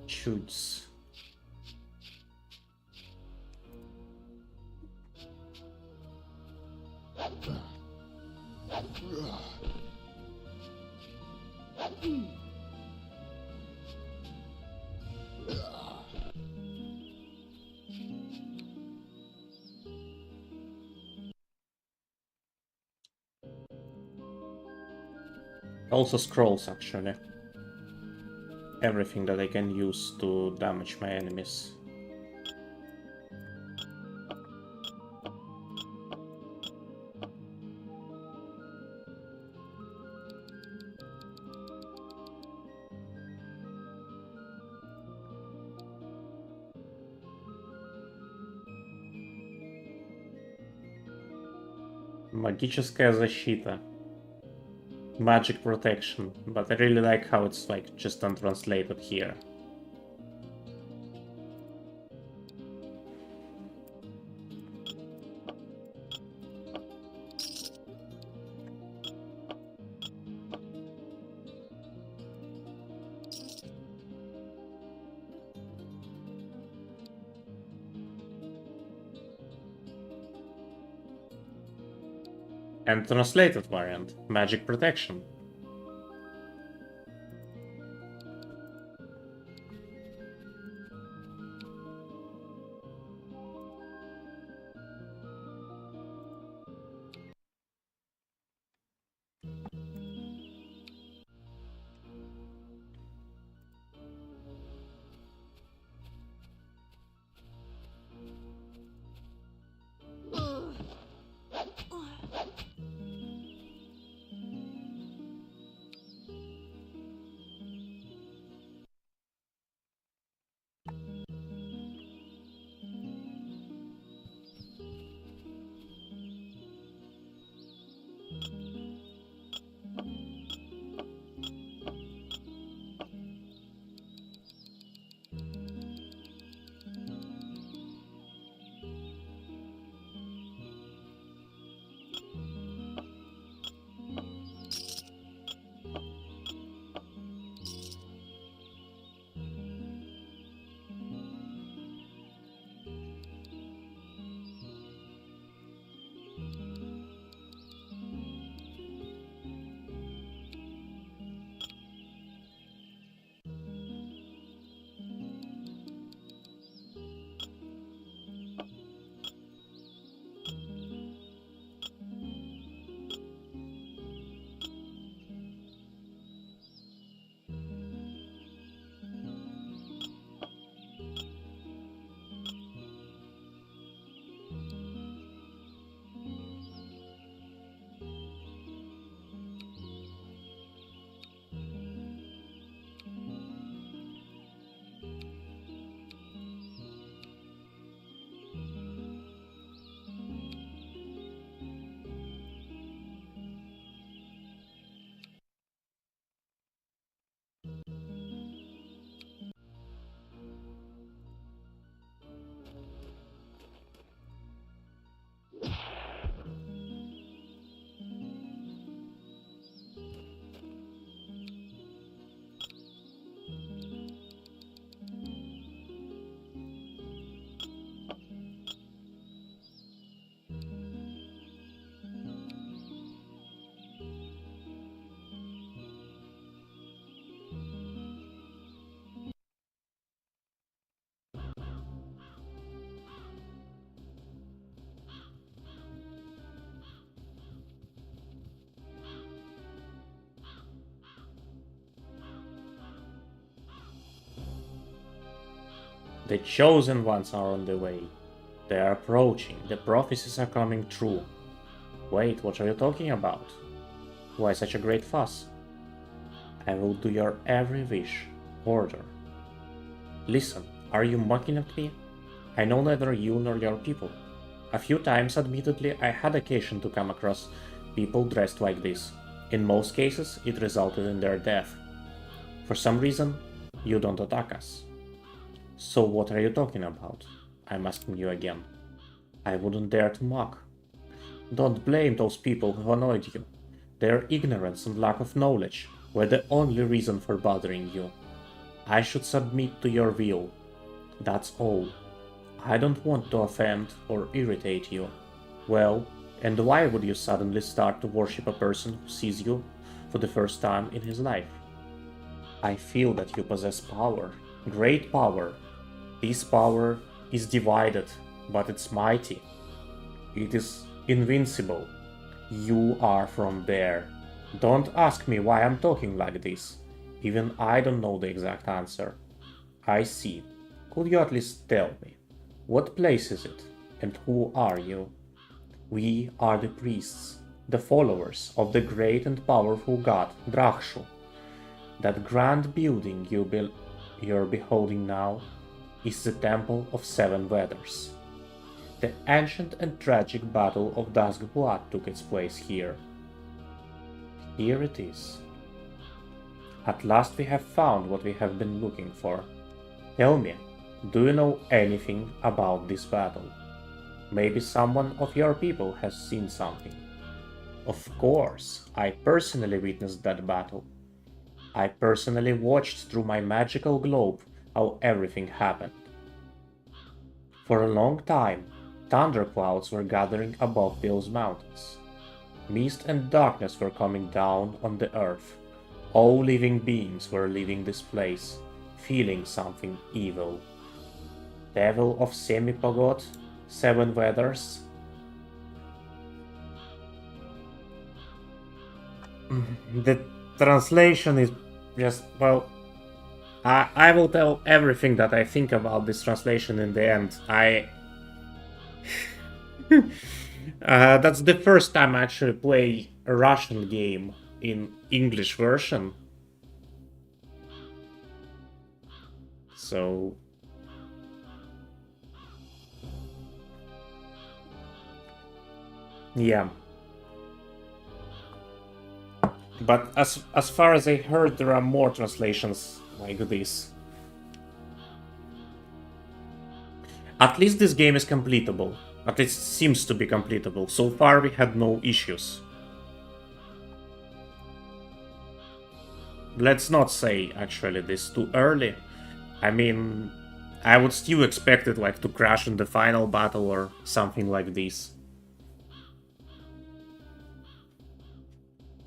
Shoots. Also scrolls, actually. Everything that I can use to damage my enemies. Магическая защита. Magic protection, but I really like how it's like just untranslated here. And translated variant, magic protection. The chosen ones are on the way. They are approaching. The prophecies are coming true. Wait, what are you talking about? Why such a great fuss? I will do your every wish. Order. Listen, are you mocking at me? I know neither you nor your people. A few times, admittedly, I had occasion to come across people dressed like this. In most cases, it resulted in their death. For some reason, you don't attack us. So what are you talking about? I'm asking you again. I wouldn't dare to mock. Don't blame those people who annoyed you. Their ignorance and lack of knowledge were the only reason for bothering you. I should submit to your will. That's all. I don't want to offend or irritate you. Well, and why would you suddenly start to worship a person who sees you for the first time in his life? I feel that you possess power, great power. This power is divided, but it's mighty. It is invincible. You are from there. Don't ask me why I'm talking like this. Even I don't know the exact answer. I see. Could you at least tell me? What place is it? And who are you? We are the priests, the followers of the great and powerful god Drakshu. That grand building you're beholding now is the Temple of Seven Weathers. The ancient and tragic battle of Dusk Blood took its place here. Here it is. At last we have found what we have been looking for. Tell me, do you know anything about this battle? Maybe someone of your people has seen something. Of course, I personally witnessed that battle. I personally watched through my magical globe how everything happened. For a long time, thunderclouds were gathering above those mountains. Mist and darkness were coming down on the earth. All living beings were leaving this place, feeling something evil. Devil of Semipogod, Seven Weathers. The translation is just, well, I will tell everything that I think about this translation in the end. That's the first time I actually play a Russian game in English version. So yeah. But as far as I heard, there are more translations like this. At least this game is completable. At least seems to be completable. So far we had no issues. Let's not say actually this too early. I mean, I would still expect it like to crash in the final battle or something like this.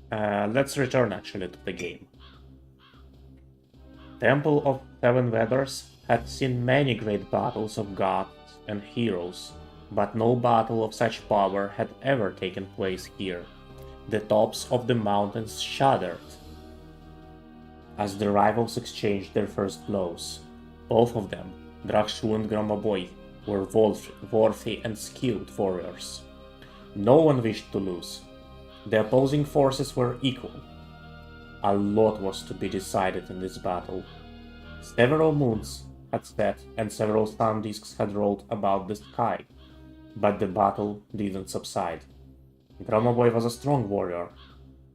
Let's return actually to the game. Temple of Seven Weathers had seen many great battles of gods and heroes, but no battle of such power had ever taken place here. The tops of the mountains shuddered as the rivals exchanged their first blows. Both of them, Drakshu and Gromoboy, were worthy and skilled warriors. No one wished to lose. The opposing forces were equal. A lot was to be decided in this battle. Several moons had set and several sun disks had rolled about the sky, but the battle didn't subside. Gromoboy was a strong warrior.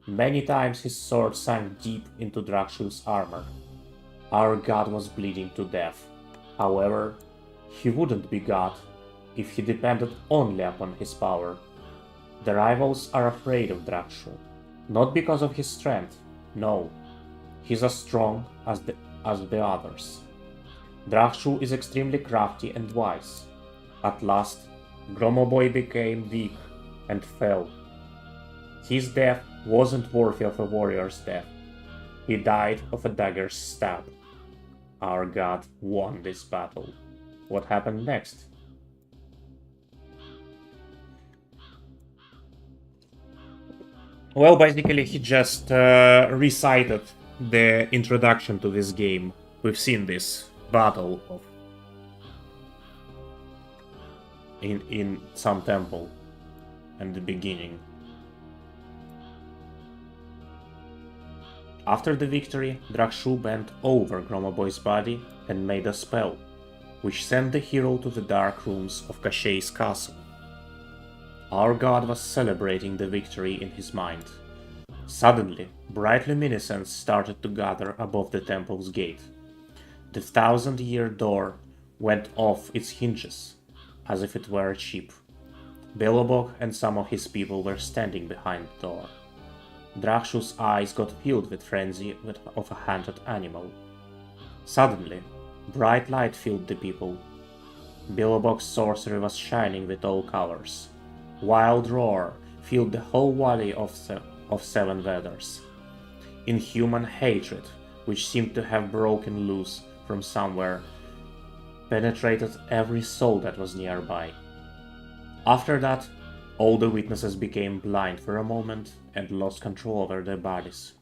Many times his sword sank deep into Drakshu's armor. Our god was bleeding to death. However, he wouldn't be god if he depended only upon his power. The rivals are afraid of Drakshu, not because of his strength, no. He's as strong as the others. Drakshu is extremely crafty and wise. At last, Gromoboy became weak and fell. His death wasn't worthy of a warrior's death. He died of a dagger's stab. Our god won this battle. What happened next? Well, basically he just recited the introduction to this game. We've seen this battle in some temple in the beginning. After the victory, Drakshu bent over Gromoboy's body and made a spell, which sent the hero to the dark rooms of Kaschey's castle. Our god was celebrating the victory in his mind. Suddenly, bright luminescence started to gather above the temple's gate. The 1,000-year door went off its hinges, as if it were a chip. Belobog and some of his people were standing behind the door. Drakshu's eyes got filled with frenzy of a hunted animal. Suddenly, bright light filled the people. Belobog's sorcery was shining with all colors. Wild roar filled the whole valley of Seven Weathers. Inhuman hatred, which seemed to have broken loose from somewhere, penetrated every soul that was nearby. After that, all the witnesses became blind for a moment and lost control over their bodies.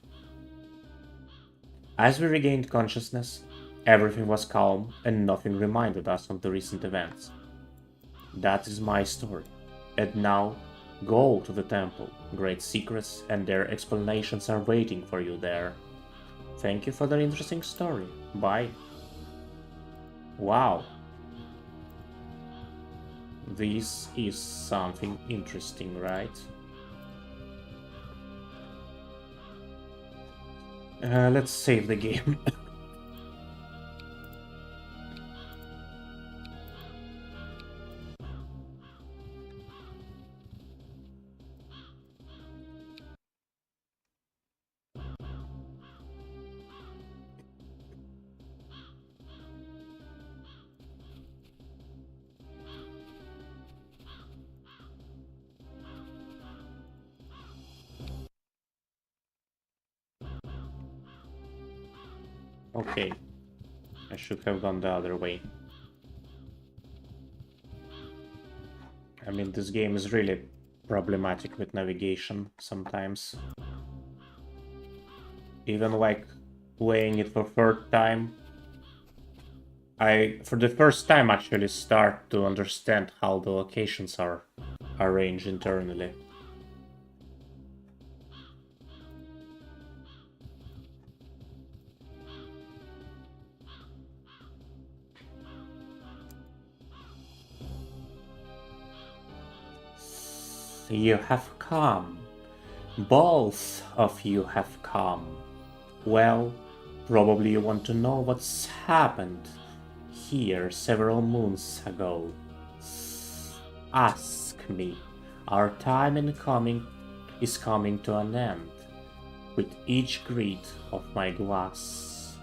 As we regained consciousness, everything was calm and nothing reminded us of the recent events. That is my story. And now, go to the temple. Great secrets and their explanations are waiting for you there. Thank you for the interesting story. Bye. Wow. This is something interesting, right? Let's save the game. Okay, I should have gone the other way. I mean, this game is really problematic with navigation sometimes. Even like playing it for third time, I for the first time actually start to understand how the locations are arranged internally. You have come. Both of you have come. Well, probably you want to know what's happened here several moons ago. Ask me. Our time is coming to an end, with each grit of my glass.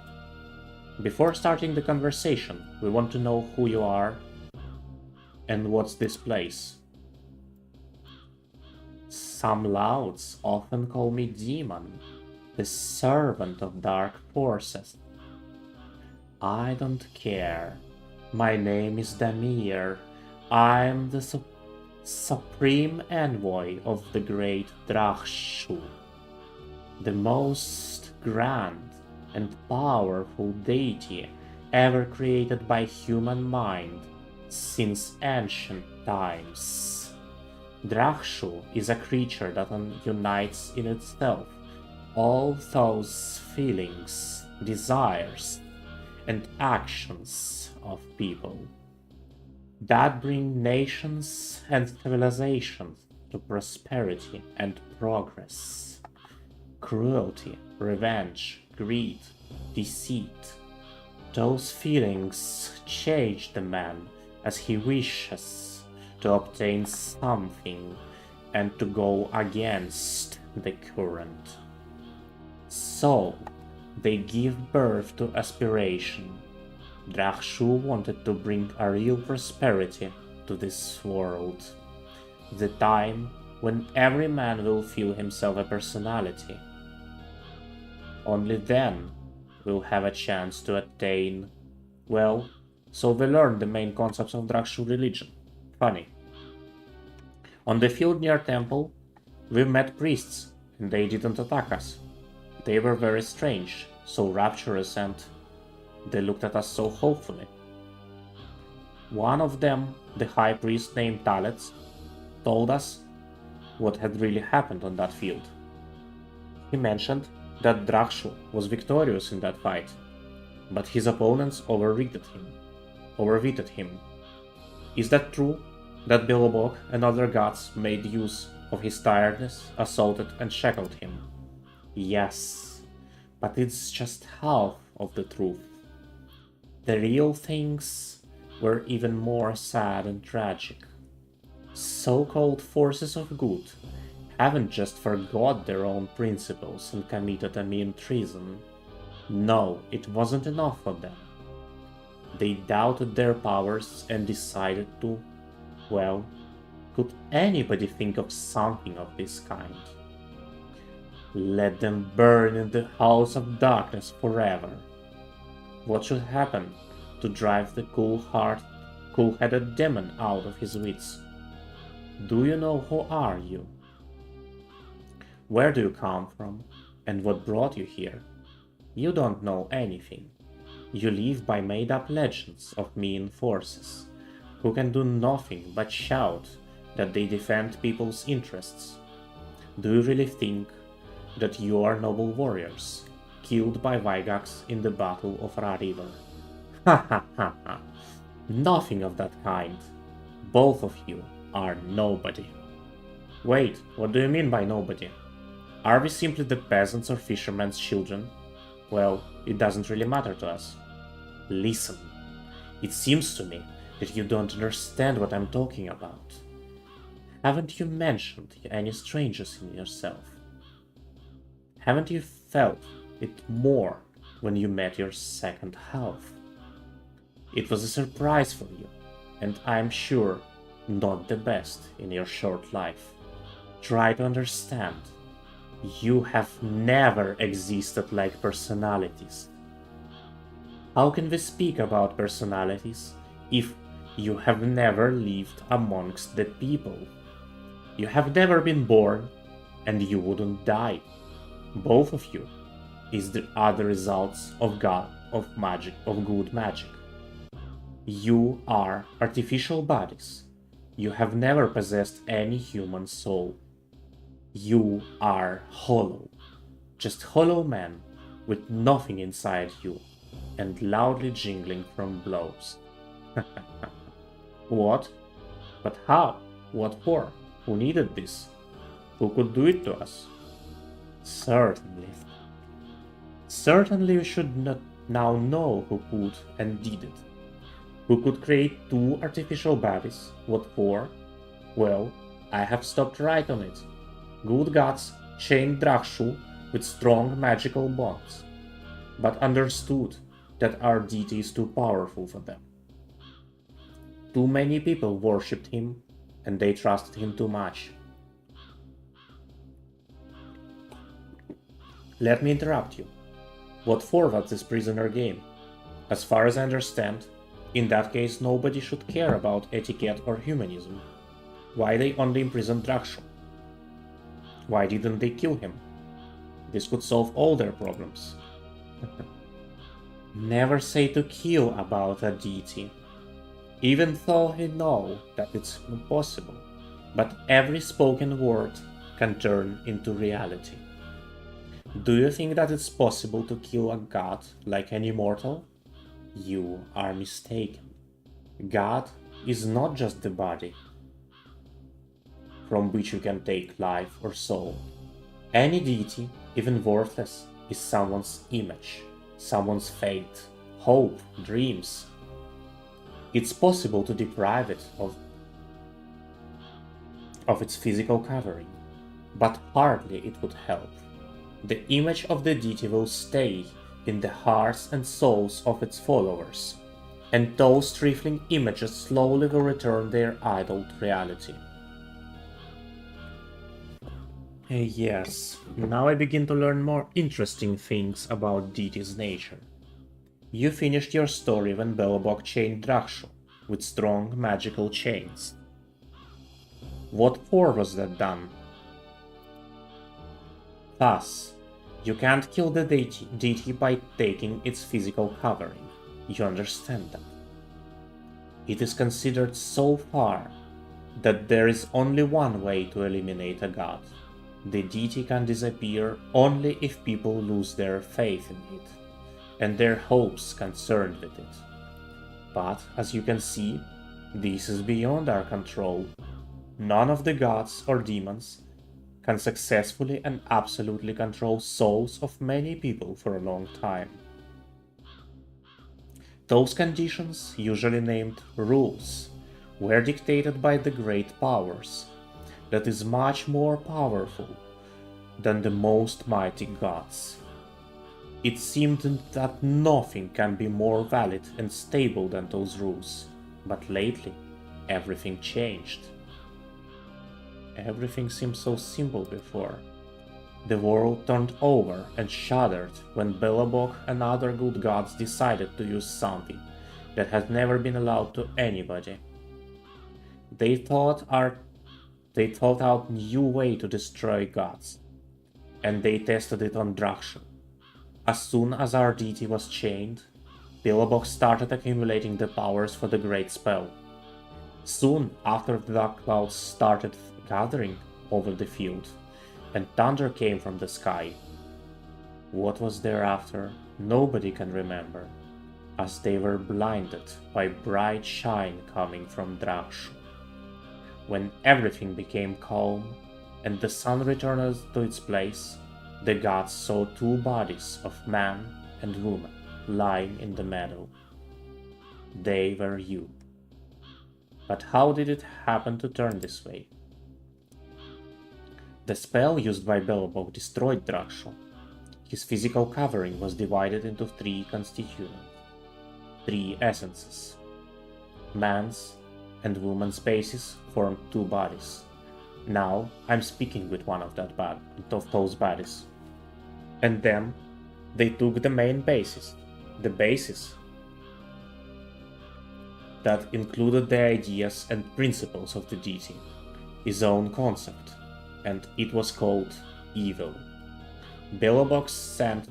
Before starting the conversation, we want to know who you are and what's this place. Some louds often call me Demon, the servant of dark forces. I don't care. My name is Damir. I'm the supreme envoy of the great Drakshu, the most grand and powerful deity ever created by human mind since ancient times. Drakshu is a creature that unites in itself all those feelings, desires, and actions of people that bring nations and civilizations to prosperity and progress. Cruelty, revenge, greed, deceit. Those feelings change the man as he wishes to obtain something and to go against the current. So, they give birth to aspiration. Drakshu wanted to bring a real prosperity to this world. The time when every man will feel himself a personality. Only then we'll have a chance to attain, well, so we learn the main concepts of Drakshu religion. Funny. On the field near temple, we met priests, and they didn't attack us. They were very strange, so rapturous, and they looked at us so hopefully. One of them, the high priest named Talets, told us what had really happened on that field. He mentioned that Drakshu was victorious in that fight, but his opponents overrated him. Is that true? that Belobog and other gods made use of his tiredness, assaulted and shackled him. Yes, but it's just half of the truth. The real things were even more sad and tragic. So-called forces of good haven't just forgot their own principles and committed a mean treason. No, it wasn't enough for them. They doubted their powers and decided to, well, could anybody think of something of this kind? Let them burn in the house of darkness forever. What should happen to drive the cool-headed demon out of his wits? Do you know who are you? Where do you come from, and what brought you here? You don't know anything. You live by made-up legends of mean forces, who can do nothing but shout that they defend people's interests. Do you really think that you are noble warriors, killed by Vygax in the Battle of Ra River? Ha ha ha ha! Nothing of that kind. Both of you are nobody. Wait, what do you mean by nobody? Are we simply the peasants or fishermen's children? Well, it doesn't really matter to us. Listen, it seems to me that you don't understand what I'm talking about. Haven't you mentioned any strangers in yourself? Haven't you felt it more when you met your second half? It was a surprise for you, and I'm sure not the best in your short life. Try to understand. You have never existed like personalities. How can we speak about personalities if you have never lived amongst the people? You have never been born, and you wouldn't die. Both of you are the results of good magic. You are artificial bodies. You have never possessed any human soul. You are hollow, just hollow men with nothing inside you, and loudly jingling from blows. What? But how? What for? Who needed this? Who could do it to us? Certainly. Certainly you should not now know who could and did it. Who could create two artificial bodies? What for? Well, I have stopped right on it. Good gods chained Drakshu with strong magical bonds, but understood that our deity is too powerful for them. Too many people worshipped him, and they trusted him too much. Let me interrupt you. What for was this prisoner game? As far as I understand, in that case nobody should care about etiquette or humanism. Why they only imprisoned Drakshu? Why didn't they kill him? This could solve all their problems. Never say to kill about a deity, even though you know that it's impossible, but every spoken word can turn into reality. Do you think that it's possible to kill a god like any mortal? You are mistaken. God is not just the body from which you can take life or soul. Any deity, even worthless, is someone's image, someone's fate, hope, dreams. It's possible to deprive it of its physical covering, but hardly it would help. The image of the deity will stay in the hearts and souls of its followers, and those trifling images slowly will return their idol to reality. Yes, now I begin to learn more interesting things about deity's nature. You finished your story when Belobog chained Drakshu with strong magical chains. What for was that done? Thus, you can't kill the deity by taking its physical covering. You understand that? It is considered so far that there is only one way to eliminate a god. The deity can disappear only if people lose their faith in it, and their hopes concerned with it. But, as you can see, This is beyond our control. None of the gods or demons can successfully and absolutely control souls of many people for a long time. Those conditions, usually named rules, were dictated by the great powers, that is much more powerful than the most mighty gods. It seemed that nothing can be more valid and stable than those rules, but lately everything changed. Everything seemed so simple before. The world turned over and shuddered when Belobog and other good gods decided to use something that had never been allowed to anybody. They thought out new way to destroy gods, and they tested it on Drakshu. As soon as our deity was chained, Belobog started accumulating the powers for the great spell. Soon after, the dark clouds started gathering over the field, and thunder came from the sky. What was thereafter, nobody can remember, as they were blinded by bright shine coming from Drakshu. When everything became calm and the sun returned to its place, the gods saw two bodies of man and woman lying in the meadow. They were you. But how did it happen to turn this way? The spell used by Belobog destroyed Drakshu. His physical covering was divided into three constituents, three essences. Man's and woman's spaces formed two bodies. Now I'm speaking with one of those bodies. And then they took the main basis, the basis that included the ideas and principles of the deity, his own concept, and it was called evil. Belobog sent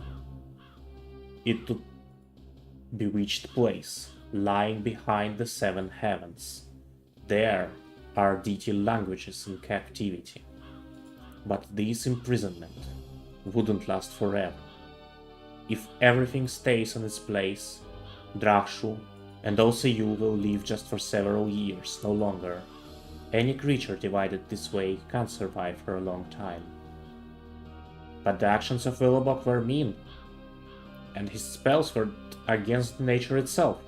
it to bewitched place, lying behind the seven heavens. There are deity languages in captivity. But this imprisonment wouldn't last forever. If everything stays in its place, Drakshu and also you will live just for several years, no longer. Any creature divided this way can't survive for a long time. But the actions of Belobog were mean, and his spells were against nature itself.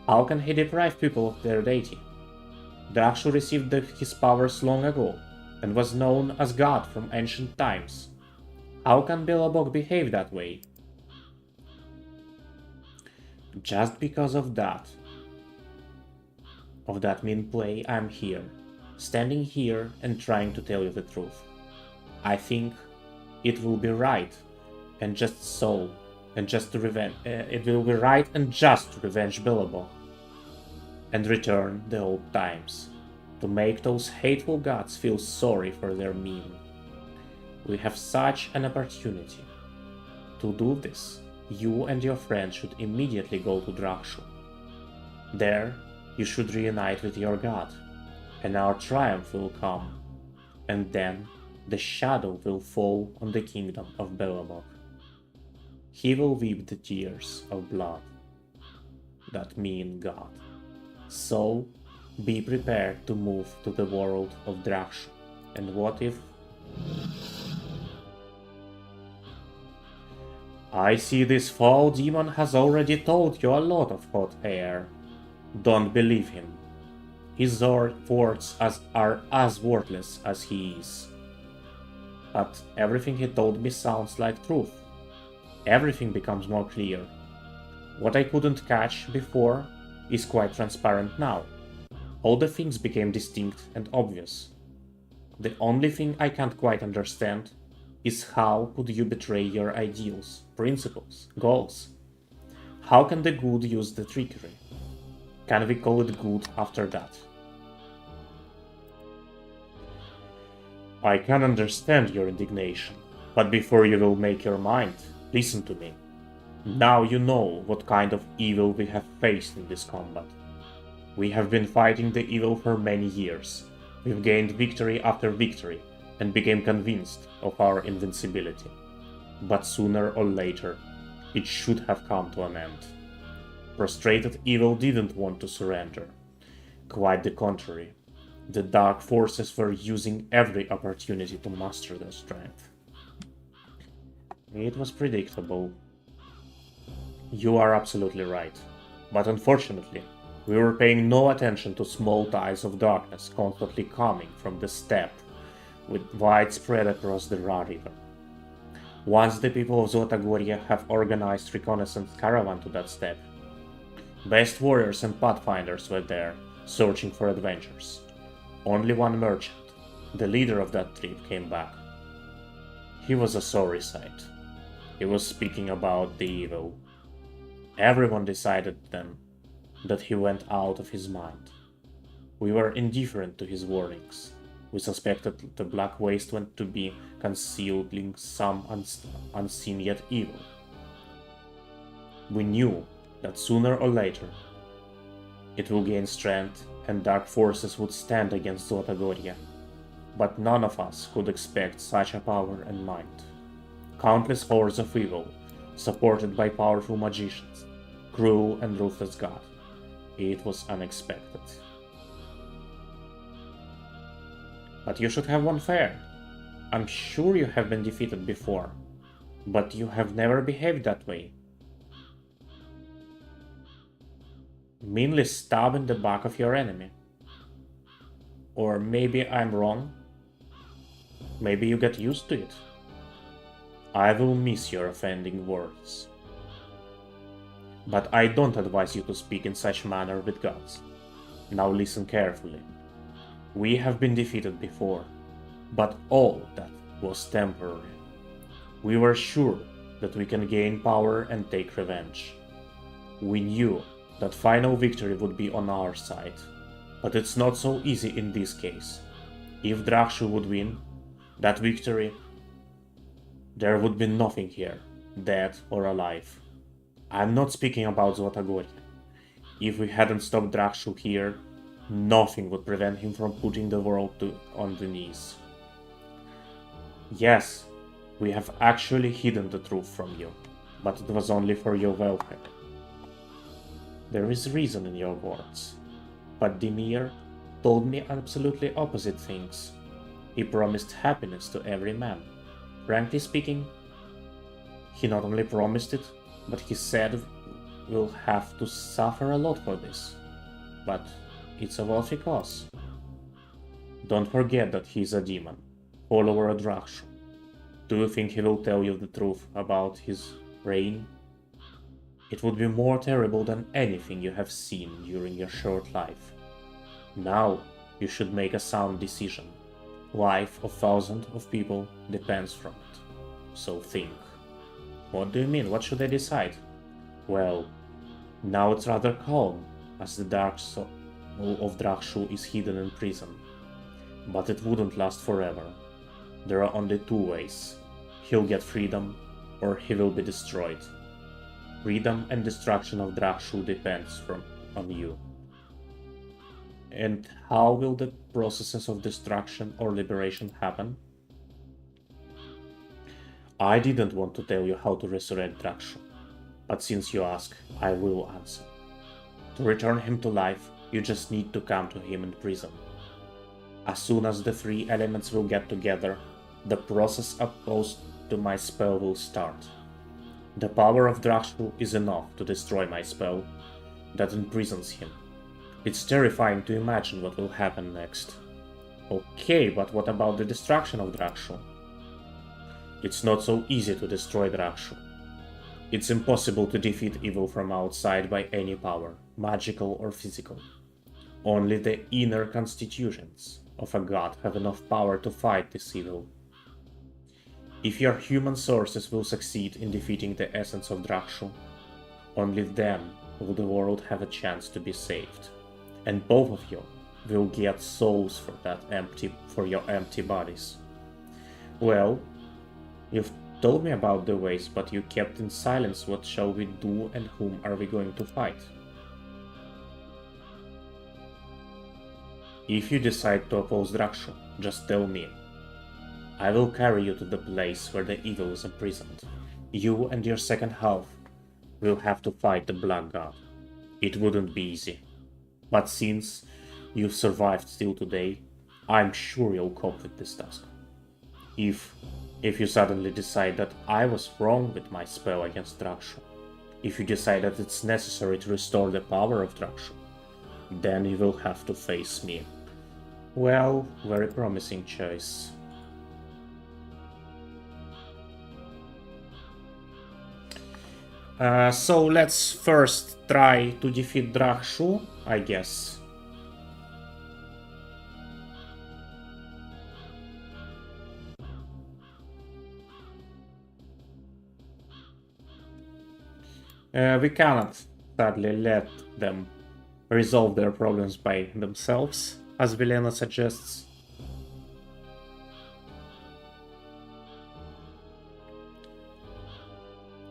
How can he deprive people of their deity? Drakshu received his powers long ago, and was known as God from ancient times. How can Belobog behave that way? Just because of that mean play, I'm here, standing here and trying to tell you the truth. I think it will be right and just so, and just to revenge. It will be right and just to revenge Belobog and return the old times, to make those hateful gods feel sorry for their mean. We have such an opportunity. To do this, you and your friend should immediately go to Drakshu. There, you should reunite with your god, and our triumph will come, and then the shadow will fall on the kingdom of Belobog. He will weep the tears of blood, that mean god. So, be prepared to move to the world of Drakshu. And what if... I see this foul demon has already told you a lot of hot air. Don't believe him. His words are as worthless as he is. But everything he told me sounds like truth. Everything becomes more clear. What I couldn't catch before is quite transparent now. All the things became distinct and obvious. The only thing I can't quite understand is how could you betray your ideals, principles, goals? How can the good use the trickery? Can we call it good after that? I can understand your indignation, but before you will make your mind, listen to me. Now you know what kind of evil we have faced in this combat. We have been fighting the evil for many years. We've gained victory after victory, and became convinced of our invincibility. But sooner or later, it should have come to an end. Prostrated evil didn't want to surrender. Quite the contrary. The dark forces were using every opportunity to master their strength. It was predictable. You are absolutely right. But unfortunately, we were paying no attention to small tides of darkness constantly coming from the steppe, widespread across the Ra River. Once the people of Zlatogoria have organized reconnaissance caravan to that steppe, best warriors and pathfinders were there, searching for adventures. Only one merchant, the leader of that trip, came back. He was a sorry sight. He was speaking about the evil. Everyone decided then that he went out of his mind. We were indifferent to his warnings. We suspected the Black Wasteland to be concealing some unseen yet evil. We knew that sooner or later it will gain strength and dark forces would stand against Zlatogoria, but none of us could expect such a power and might. Countless hordes of evil, supported by powerful magicians, cruel and ruthless god. It was unexpected. But you should have one fair. I'm sure you have been defeated before, but you have never behaved that way. Meanly stabbing the back of your enemy. Or maybe I'm wrong. Maybe you get used to it. I will miss your offending words. But I don't advise you to speak in such manner with gods. Now listen carefully. We have been defeated before, but all that was temporary. We were sure that we can gain power and take revenge. We knew that final victory would be on our side, but it's not so easy in this case. If Drakshu would win that victory, there would be nothing here, dead or alive. I'm not speaking about Zlatogoria. If we hadn't stopped Drakshu here, nothing would prevent him from putting the world on the knees. Yes, we have actually hidden the truth from you, but it was only for your welfare. There is reason in your words, but Dimir told me absolutely opposite things. He promised happiness to every man. Frankly speaking, he not only promised it, but he said we'll have to suffer a lot for this. But it's a worthy cause. Don't forget that he's a demon, follower of Drakshu. Do you think he will tell you the truth about his reign? It would be more terrible than anything you have seen during your short life. Now you should make a sound decision. Life of thousands of people depends from it. So think. What do you mean? What should I decide? Well, now it's rather calm, as the dark soul of Drakshu is hidden in prison. But it wouldn't last forever. There are only two ways. He'll get freedom, or he will be destroyed. Freedom and destruction of Drakshu depends on you. And how will the processes of destruction or liberation happen? I didn't want to tell you how to resurrect Drakshu, but since you ask, I will answer. To return him to life, you just need to come to him in prison. As soon as the three elements will get together, the process opposed to my spell will start. The power of Drakshu is enough to destroy my spell that imprisons him. It's terrifying to imagine what will happen next. Okay, but what about the destruction of Drakshu? It's not so easy to destroy Drakshu. It's impossible to defeat evil from outside by any power, magical or physical. Only the inner constitutions of a god have enough power to fight this evil. If your human sources will succeed in defeating the essence of Drakshu, only then will the world have a chance to be saved. And both of you will get souls for your empty bodies. Well, you've told me about the ways, but you kept in silence. What shall we do and whom are we going to fight? If you decide to oppose Drakshu, just tell me. I will carry you to the place where the evil is imprisoned. You and your second half will have to fight the Black God. It wouldn't be easy. But since You've survived still today. I'm sure you'll cope with this task. If you suddenly decide that I was wrong with my spell against Drakshu, if you decide that it's necessary to restore the power of Drakshu, then you will have to face me. Well, very promising choice. So let's first try to defeat Drakshu, I guess. We cannot, sadly, let them resolve their problems by themselves, as Vilena suggests.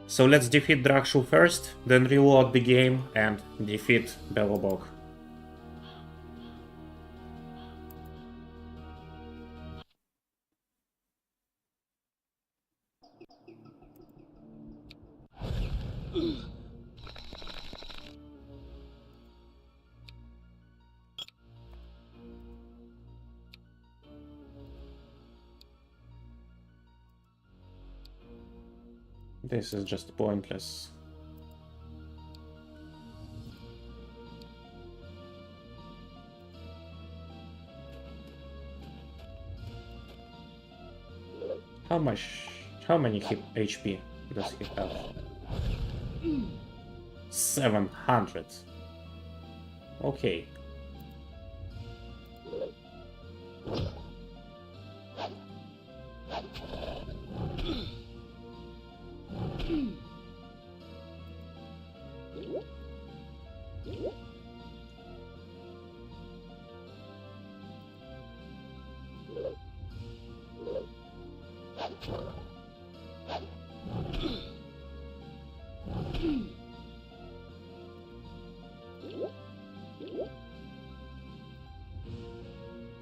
So let's defeat Drakshu first, then reload the game and defeat Belobog. This is just pointless. How many HP does he have? 700. Okay.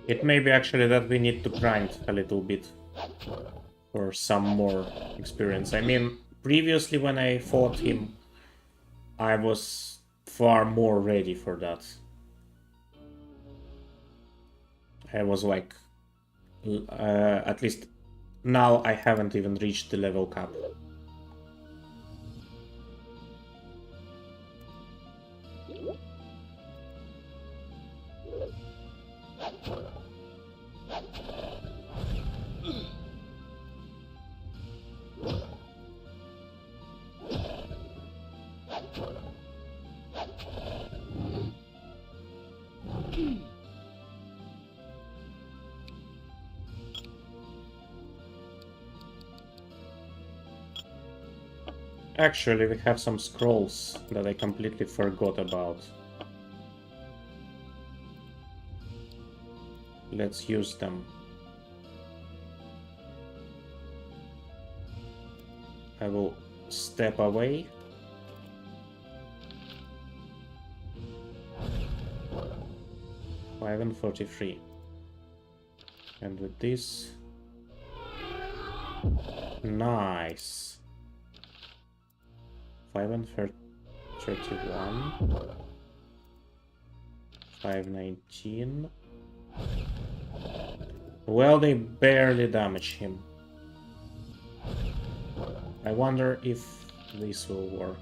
It may be actually that we need to grind a little bit for some more experience. I mean, previously when I fought him, I was far more ready for that. I was like, at least now I haven't even reached the level cap. Actually, we have some scrolls that I completely forgot about. Let's use them. I will step away. Five and 43. And with this... Nice. 5 and 31. 519. Well, they barely damage him. I wonder if this will work.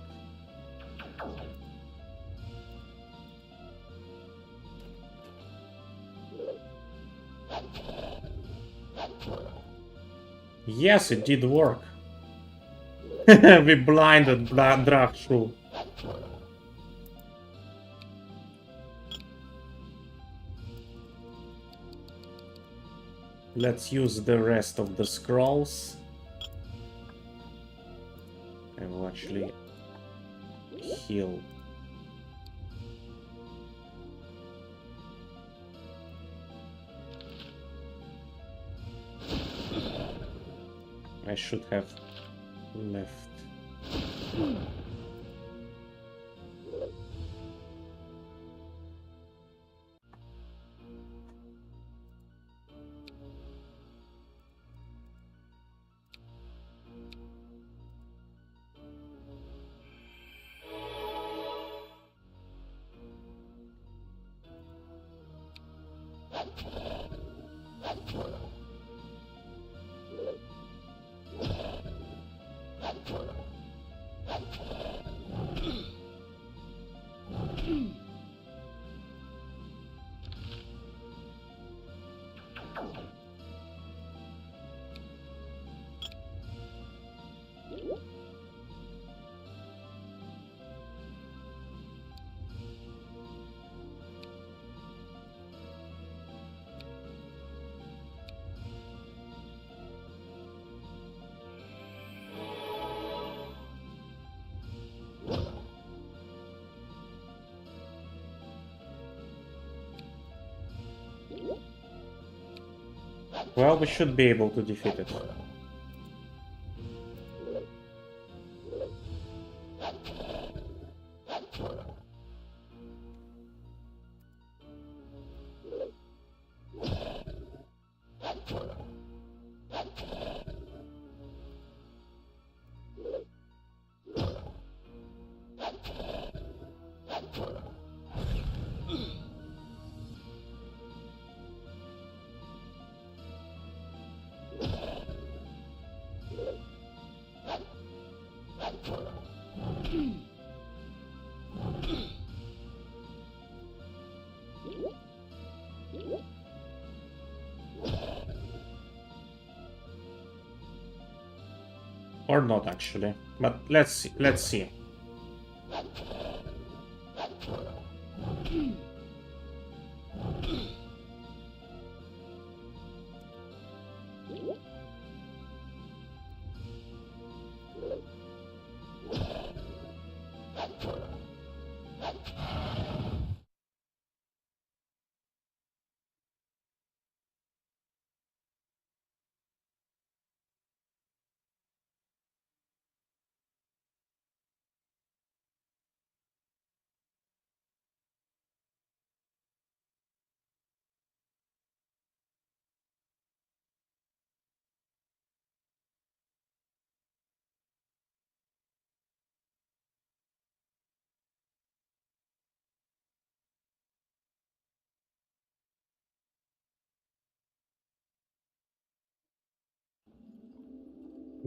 Yes, it did work. We blinded Drakshu. Let's use the rest of the scrolls. I will actually heal. I should have left. Well, we should be able to defeat it. Or not actually, but let's see. Let's see.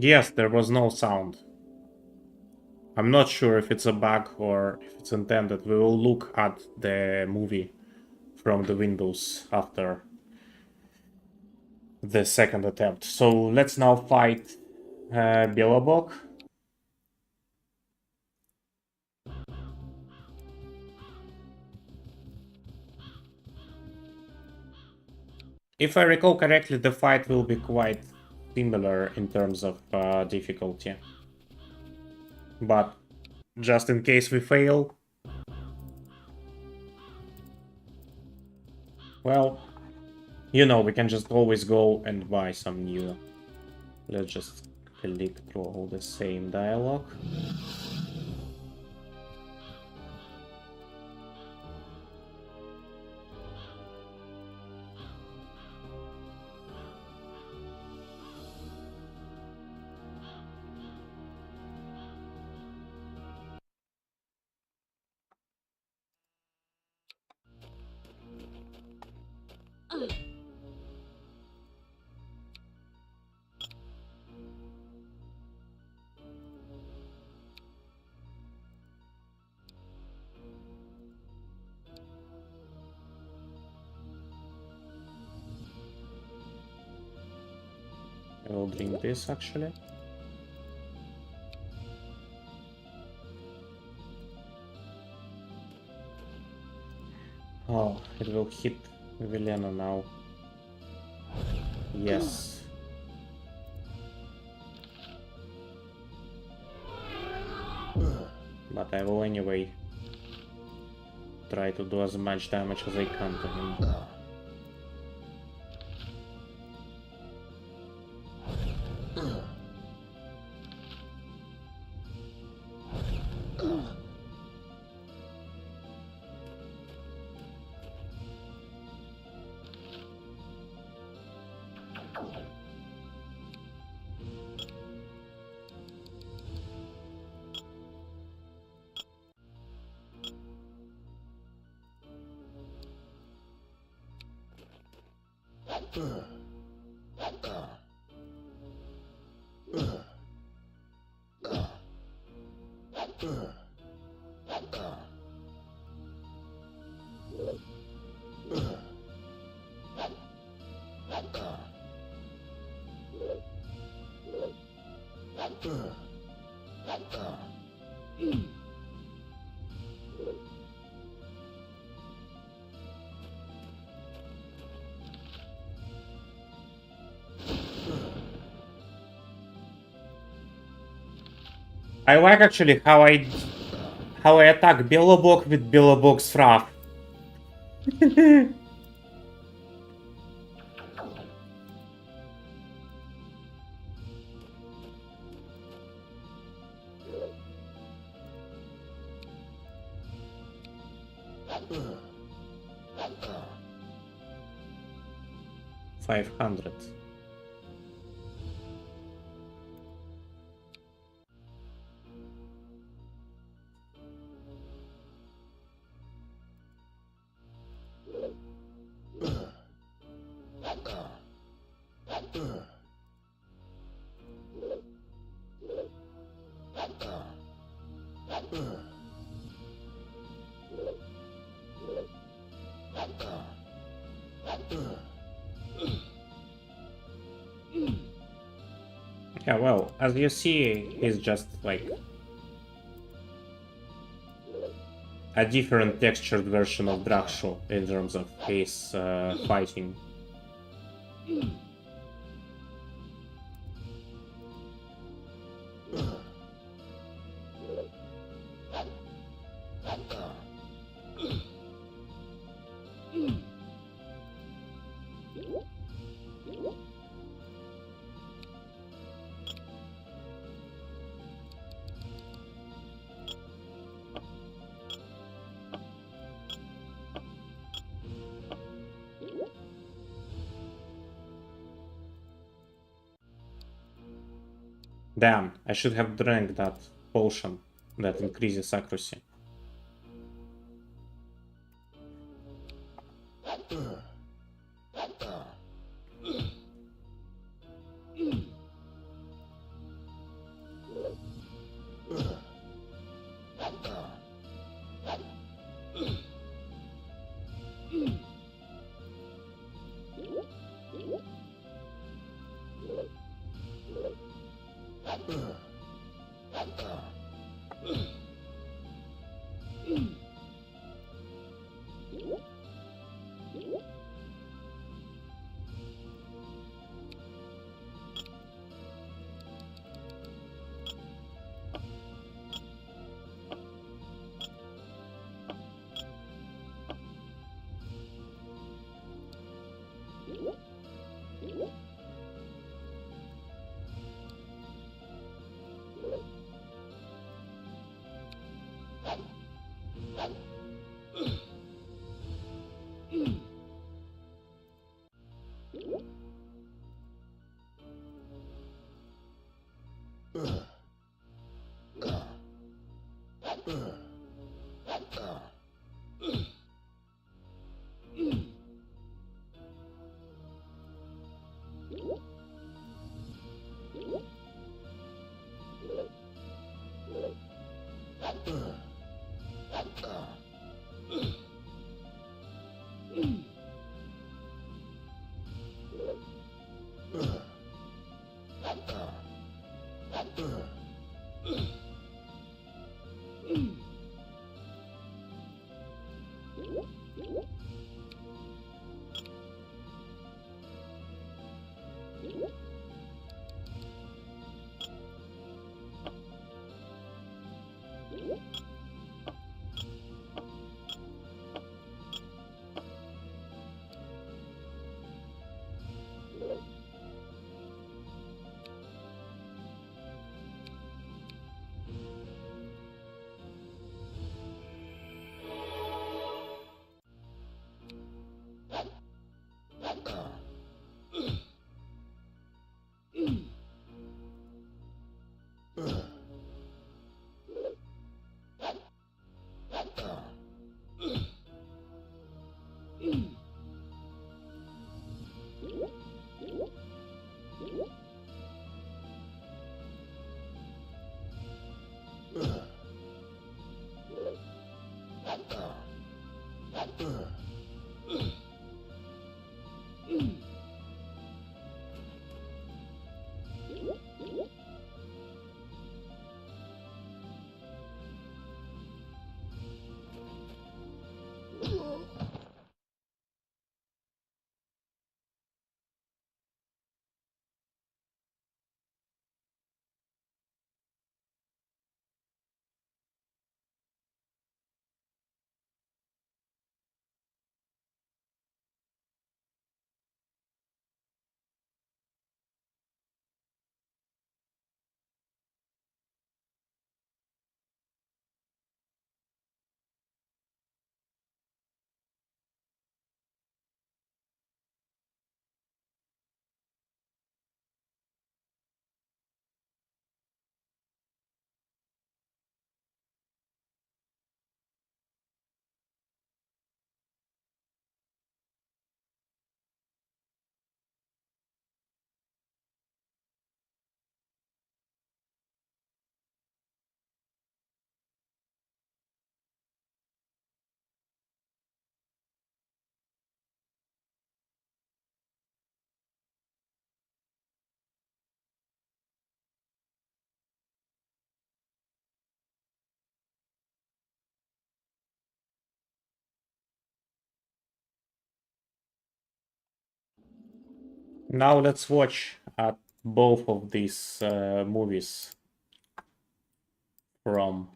Yes, there was no sound. I'm not sure if it's a bug or if it's intended. We will look at the movie from the windows after the second attempt. So let's now fight Belobog. If I recall correctly, the fight will be quite similar in terms of difficulty. But just in case we fail, well, you know, we can just always go and buy some new. Let's just click through all the same dialogue. I will drink this actually. Oh, it will hit Velena now. Yes. But I will anyway try to do as much damage as I can to him. I like actually how I attack Belobog with Belobog's Wrath. $500. Yeah, well, as you see, he's just like a different textured version of Drakshu in terms of his fighting. Damn, I should have drank that potion that increases accuracy. Now let's watch both of these movies from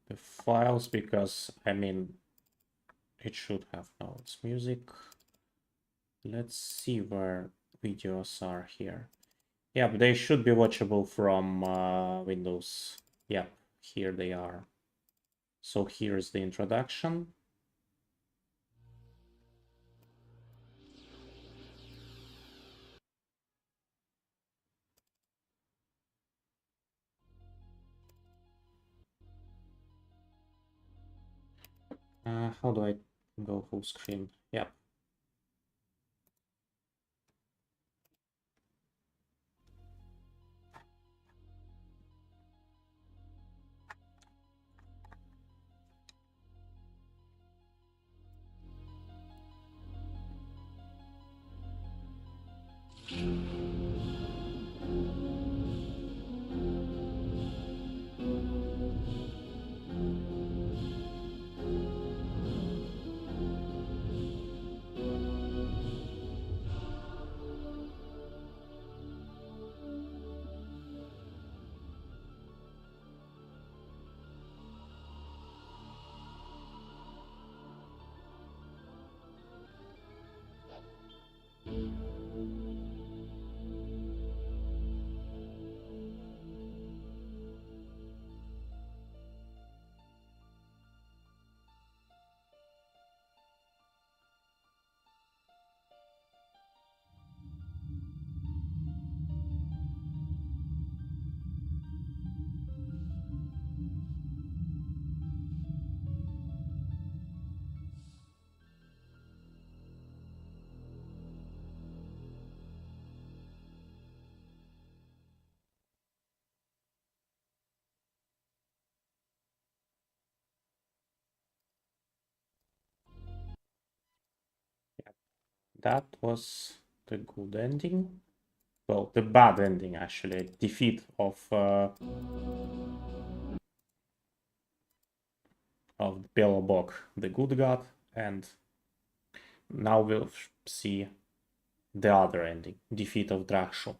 the files, because I mean it should have now its music. Let's see where videos are here. Yeah, but they should be watchable from Windows. Yeah, here they are. So here's the introduction. How do I go full screen? Yeah. That was the good ending. Well, the bad ending actually. Defeat of Belobog, the good god, and now we'll see the other ending. Defeat of Drakshu.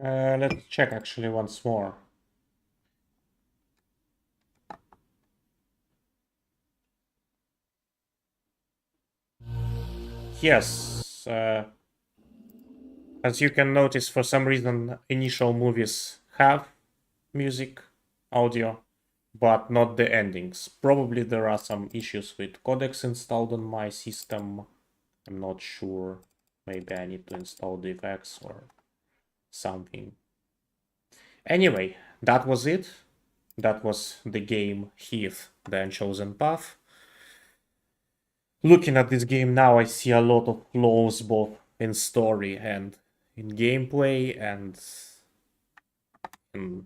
Let's check actually once more. Yes, as you can notice, for some reason, initial movies have music, audio, but not the endings. Probably there are some issues with codecs installed on my system. I'm not sure. Maybe I need to install the effects or something. Anyway, that was it. That was the game Heath, the Unchosen Path. Looking at this game now, I see a lot of flaws both in story and in gameplay and in,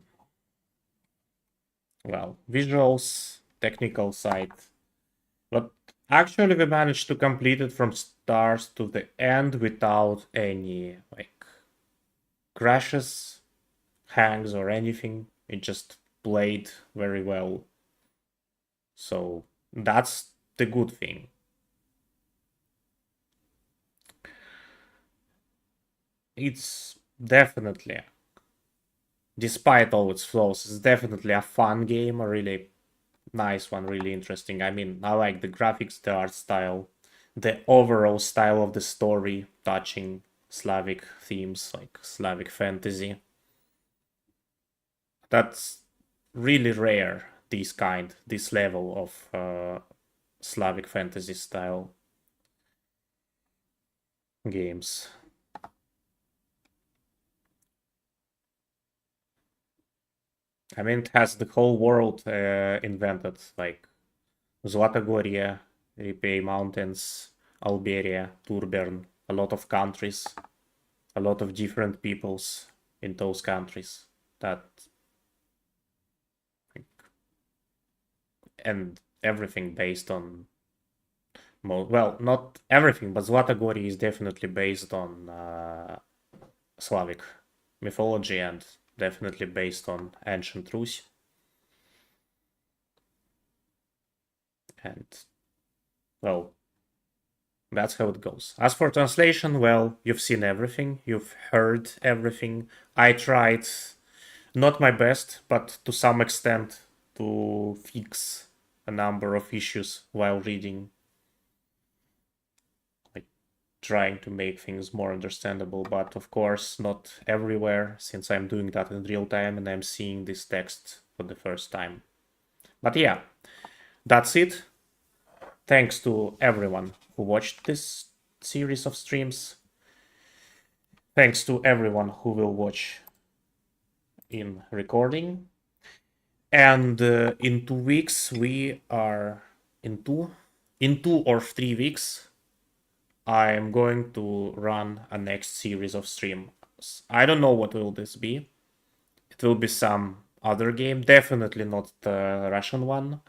well, visuals, technical side. But actually we managed to complete it from start to the end without any like crashes, hangs or anything. It just played very well. So that's the good thing. It's definitely, despite all its flaws, it's definitely a fun game, a really nice one, really interesting. I mean, I like the graphics, the art style, the overall style of the story, touching Slavic themes, like Slavic fantasy. That's really rare, this level of Slavic fantasy style. games. I mean, it has the whole world invented, like Zlatogoria, Ripey Mountains, Alberia, Turbern, a lot of countries, a lot of different peoples in those countries that, and everything based on, well, not everything, but Zlatogoria is definitely based on Slavic mythology and definitely based on ancient Rus. And, well, that's how it goes. As for translation, well, you've seen everything, you've heard everything. I tried, not my best, but to some extent, to fix a number of issues while reading, like trying to make things more understandable, but of course not everywhere, since I'm doing that in real time and I'm seeing this text for the first time. But yeah, that's it. Thanks to everyone who watched this series of streams. Thanks to everyone who will watch in recording. And in 2 weeks, we are in 2 or 3 weeks, I'm going to run a next series of streams. I don't know what will this be. It will be some other game, definitely not the Russian one.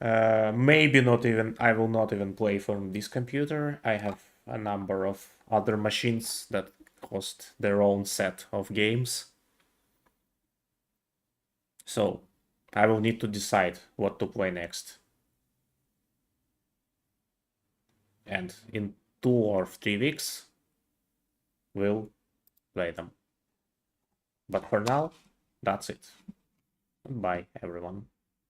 Maybe not even, I will not even play from this computer. I have a number of other machines that cost their own set of games. So I will need to decide what to play next. And in 2 or 3 weeks, we'll play them. But for now, that's it. Bye, everyone.